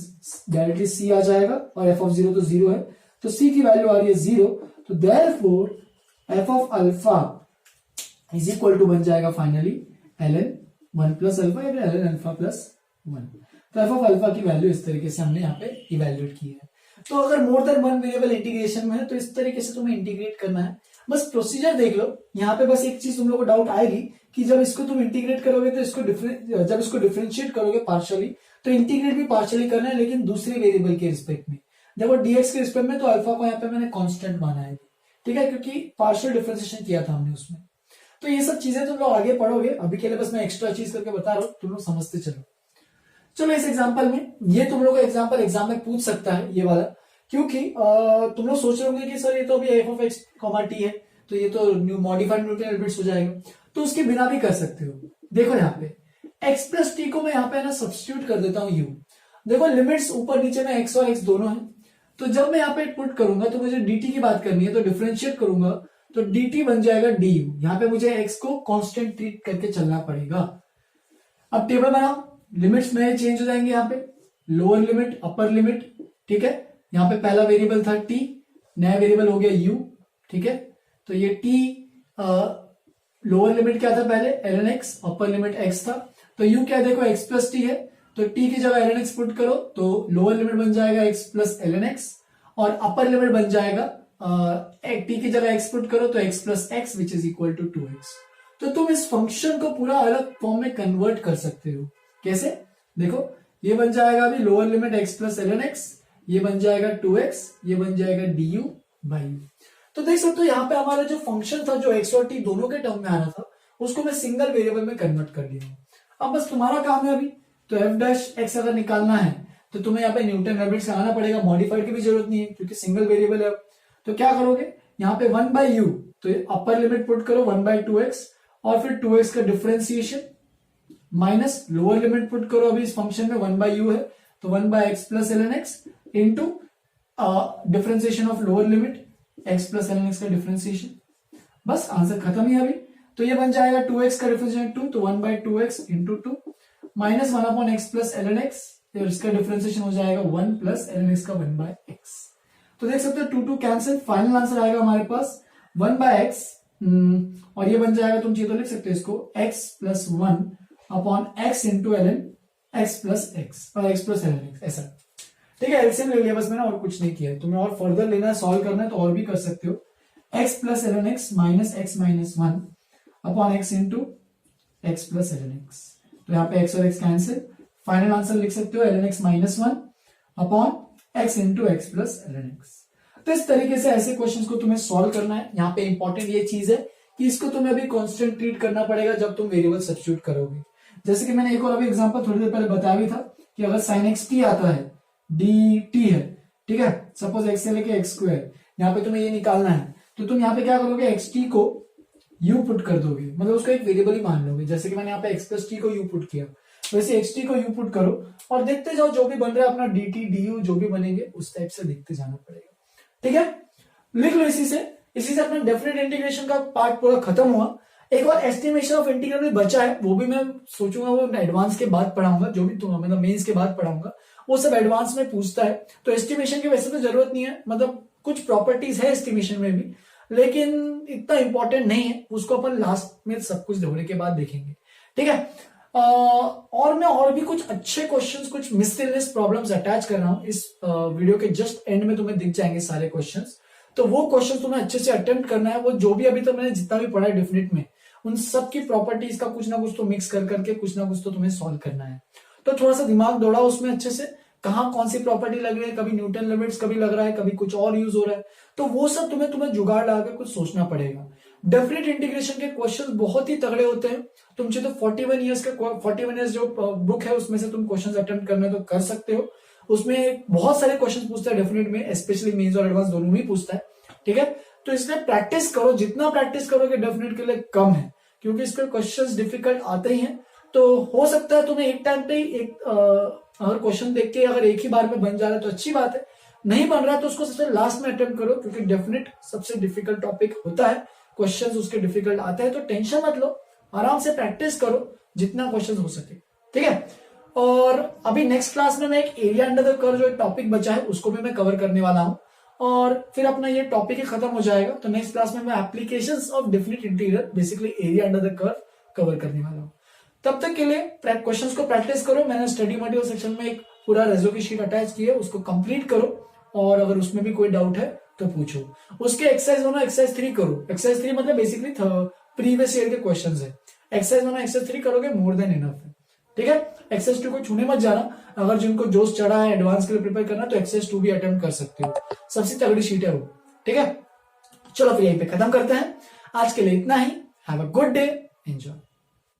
directly c आ जाएगा, और f ऑफ 0 तो 0 है, तो c की वैल्यू आ रही है 0, तो therefore f of alpha is equal to बन जाएगा फाइनली ln 1 प्लस अल्फा या ln अल्फा प्लस 1, तो f ऑफ अल्फा की वैल्यू इस तरीके से हमने यहाँ पे इवेल्युएट की है। तो अगर more than one variable integration में है तो इस तरीके से तुम्हें इंटीग्रेट करना है, बस प्रोसीजर देख लो, यहाँ पे बस एक चीज तुम लोग को डाउट आएगी कि जब इसको तुम इंटीग्रेट करोगे तो जब इसको डिफरेंशिएट करोगे पार्शियली तो इंटीग्रेट भी पार्शियली करना है, लेकिन दूसरे वेरिएबल के रिस्पेक्ट में, देखो dx के रिस्पेक्ट में तो अल्फा को यहाँ पे मैंने कांस्टेंट माना है, ठीक है, क्योंकि पार्शियल डिफरेंशिएशन किया था हमने उसमें, तो ये सब चीजें तुम लोग आगे पढ़ोगे, अभी के लिए बस मैं एक्स्ट्रा चीज करके बता रहा हूँ, तुम लोग समझते चलो। चलो इस एग्जांपल में, ये तुम लोग का एग्जांपल एग्जाम में पूछ सकता है ये वाला, क्योंकि तुम लोग सोच रहे होंगे कि सर ये तो अभी f ऑफ x, t है, तो ये तो मॉडिफाइड न्यूटन एलिमेंट्स हो जाएगा, तो उसके बिना भी कर सकते हो। देखो यहाँ पे x प्लस टी को मैं यहाँ पे ना सब्स्टिट्यूट कर देता हूँ u, देखो लिमिट्स ऊपर नीचे में x और x दोनों है, तो जब मैं यहाँ पे पुट करूंगा तो मुझे dt की बात करनी है, तो डिफरेंशिएट करूंगा तो dt बन जाएगा du, यहाँ पे मुझे x को कांस्टेंट ट्रीट करके चलना पड़ेगा। अब टेबल बनाओ, लिमिट्स नए चेंज हो जाएंगे, यहाँ पे लोअर लिमिट अपर लिमिट, ठीक है, यहाँ पे पहला वेरिएबल था t, नया वेरिएबल हो गया u, ठीक है, तो ये t लोअर लिमिट क्या था पहले ln x, upper limit x था, तो u क्या देखो x प्लस टी है, तो t की जगह ln x पुट करो तो लोअर लिमिट बन जाएगा x प्लस ln x, और अपर लिमिट बन जाएगा t की जगह x पुट करो तो x plus X which is equal to 2x। तो तुम इस फंक्शन को पूरा अलग फॉर्म में कन्वर्ट कर सकते हो, कैसे, देखो ये बन जाएगा अभी lower limit x plus ln x, ये बन जाएगा 2x, ये बन जाएगा du बाई u। तो देख सकते हो यहाँ पे हमारा जो फंक्शन था जो एक्स और टी दोनों के टर्म में आ रहा था उसको मैं सिंगल वेरिएबल में कन्वर्ट कर दिया हूँ। अब बस तुम्हारा काम है अभी, तो एफ डैश एक्स अगर निकालना है तो तुम्हें यहाँ पे न्यूटन रेबिट्स लगाना पड़ेगा, मॉडिफाइड की भी जरूरत नहीं है क्योंकि सिंगल वेरिएबल है। तो क्या करोगे, यहाँ पे 1/u, तो अपर लिमिट पुट करो 1/2x और फिर 2x का differentiation minus lower limit put करो, अभी इस फंक्शन में 1/u है तो 1/x plus ln x into differentiation of lower limit x plus ln x का डिफरेंशिएशन। बस आंसर खत्म ही अभी। तो ये बन जाएगा 2x का डिफरेंशिएशन 2, तो 1/2x into 2 minus 1/x plus ln x, तो इसका डिफरेंशिएशन हो जाएगा 1 प्लस ln x का 1/x। तो देख सकते हो 2 2 कैंसिल, फाइनल आंसर आएगा हमारे पास 1/x और ये बन जाएगा, तुम चाहिए तो लिख सकते हो इसको x plus 1 upon x into ln x plus x और x प्लस ln x, ऐसा। ठीक है, एलसीएम ले लिया बस मैंने, और कुछ नहीं किया है। तुम्हें और फर्दर लेना है, सॉल्व करना है तो और भी कर सकते हो। x plus ln x minus x minus 1 upon x into x plus ln x, तो यहाँ पे x और x कैंसिल, फाइनल आंसर लिख सकते हो ln x minus 1 upon x into x plus ln x। तो इस तरीके से ऐसे क्वेश्चंस को तुम्हें सॉल्व करना है। यहाँ पे इंपॉर्टेंट ये चीज है कि इसको तुम्हें अभी कांस्टेंट ट्रीट करना पड़ेगा जब तुम वेरिएबल सब्स्टिट्यूट करोगे। जैसे कि मैंने एक और अभी एग्जांपल थोड़ी देर पहले बताया भी था कि अगर sin x t आता है dt है, ठीक है, सपोज x से लेके x स्क्वायर, यहाँ पे तुम्हें ये निकालना है तो तुम यहाँ पे क्या करोगे, एक्स टी को u पुट कर दोगे, मतलब उसको एक वेरिएबल ही मान लोगे। जैसे कि मैंने यहाँ पे x प्लस टी को u पुट किया, वैसे एक्स टी को u पुट करो और देखते जाओ जो भी बन रहा है अपना dt du जो भी बनेंगे उस टाइप से देखते जाना पड़ेगा। ठीक है, लिख लो। इसी से अपना डेफिनेट इंटीग्रेशन का पार्ट पूरा खत्म हुआ। एक और एस्टिमेशन ऑफ इंटीग्रल भी बचा है, वो भी मैं सोचूंगा वो एडवांस के बाद पढ़ाऊंगा, जो भी तुम मतलब मेंस के बाद पढ़ाऊंगा वो सब एडवांस में पूछता है। तो एस्टिमेशन की वैसे तो जरूरत नहीं है, मतलब कुछ प्रॉपर्टीज है एस्टिमेशन में भी, लेकिन इतना इंपॉर्टेंट नहीं है, उसको अपन लास्ट में सब कुछ ढोने के बाद देखेंगे। ठीक है, और मैं और भी कुछ अच्छे क्वेश्चंस, कुछ मिसलेनियस प्रॉब्लम्स अटैच कर रहा हूं इस वीडियो के जस्ट एंड में, तुम्हें दिख जाएंगे सारे क्वेश्चंस। तो वो क्वेश्चन तुम्हें अच्छे से अटेम्प्ट करना है। वो जो भी अभी तो मैंने जितना भी पढ़ा है डेफिनेट में, उन सब की प्रॉपर्टीज का कुछ ना कुछ तो मिक्स कर करके कुछ ना कुछ तो तुम्हें सॉल्व करना है। तो थोड़ा सा दिमाग दौड़ाओ उसमें अच्छे से, कहाँ कौन सी प्रॉपर्टी लग रही है, कभी न्यूटन लिमिट्स कभी लग रहा है, कभी कुछ और यूज हो रहा है, तो वो सब तुम्हें जुगाड़ लगाकर कुछ सोचना पड़ेगा। डेफिनेट इंटीग्रेशन के क्वेश्चंस बहुत ही तगड़े होते हैं। तुम चाहे तो 41 ईयर्स जो बुक है उसमें से तुम क्वेश्चंस अटेम्प्ट करना तो कर सकते हो। उसमें बहुत सारे क्वेश्चंस पूछता है डेफिनेट में, स्पेशली मेंस और एडवांस दोनों में पूछता है। ठीक है, तो इसलिए प्रैक्टिस करो, जितना प्रैक्टिस करोगे डेफिनेट के लिए कम है, क्योंकि इसके क्वेश्चंस डिफिकल्ट आते ही हैं। तो हो सकता है तुम्हें एक टाइम पे एक अगर क्वेश्चन देख के अगर एक ही बार में बन जा रहा है तो अच्छी बात है, नहीं बन रहा है तो उसको सबसे लास्ट में अटेम्प्ट करो, क्योंकि डेफिनेट सबसे डिफिकल्ट टॉपिक होता है, क्वेश्चंस उसके डिफिकल्ट आते हैं। तो टेंशन मत लो, आराम से प्रैक्टिस करो जितना क्वेश्चन हो सके। ठीक है, और अभी नेक्स्ट क्लास में मैं एक एरिया अंडर द कर्व जो टॉपिक बचा है उसको भी मैं कवर करने वाला हूं, और फिर अपना ये टॉपिक ही खत्म हो जाएगा। तो नेक्स्ट क्लास में मैं applications of definite integral, basically area under the curve cover करने वाला हूं। तब तक के लिए क्वेश्चंस को प्रैक्टिस करो। मैंने स्टडी मटेरियल सेक्शन में एक पूरा रेजो की शीट अटैच की है, उसको कंप्लीट करो, और अगर उसमें भी कोई डाउट है तो पूछो। उसके एक्सरसाइज 1 और एक्सरसाइज 3 करो। एक्सरसाइज 3 मतलब बेसिकली प्रीवियस ईयर के क्वेश्चंस है। एक्सरसाइज 1 और एक्सरसाइज 3 करोगे मोर देन इनफ है। ठीक है, एक्सरसाइज 2 को छूने मत जाना। अगर जिनको जोश चढ़ा है एडवांस के लिए प्रिपेयर करना तो एक्सरसाइज 2 भी अटेम्प्ट कर सकते हो, सबसे तगड़ी शीट है वो। ठीक है, चलो फिर यहीं पे खत्म करते हैं। आज के लिए इतना ही। Have a good day, enjoy.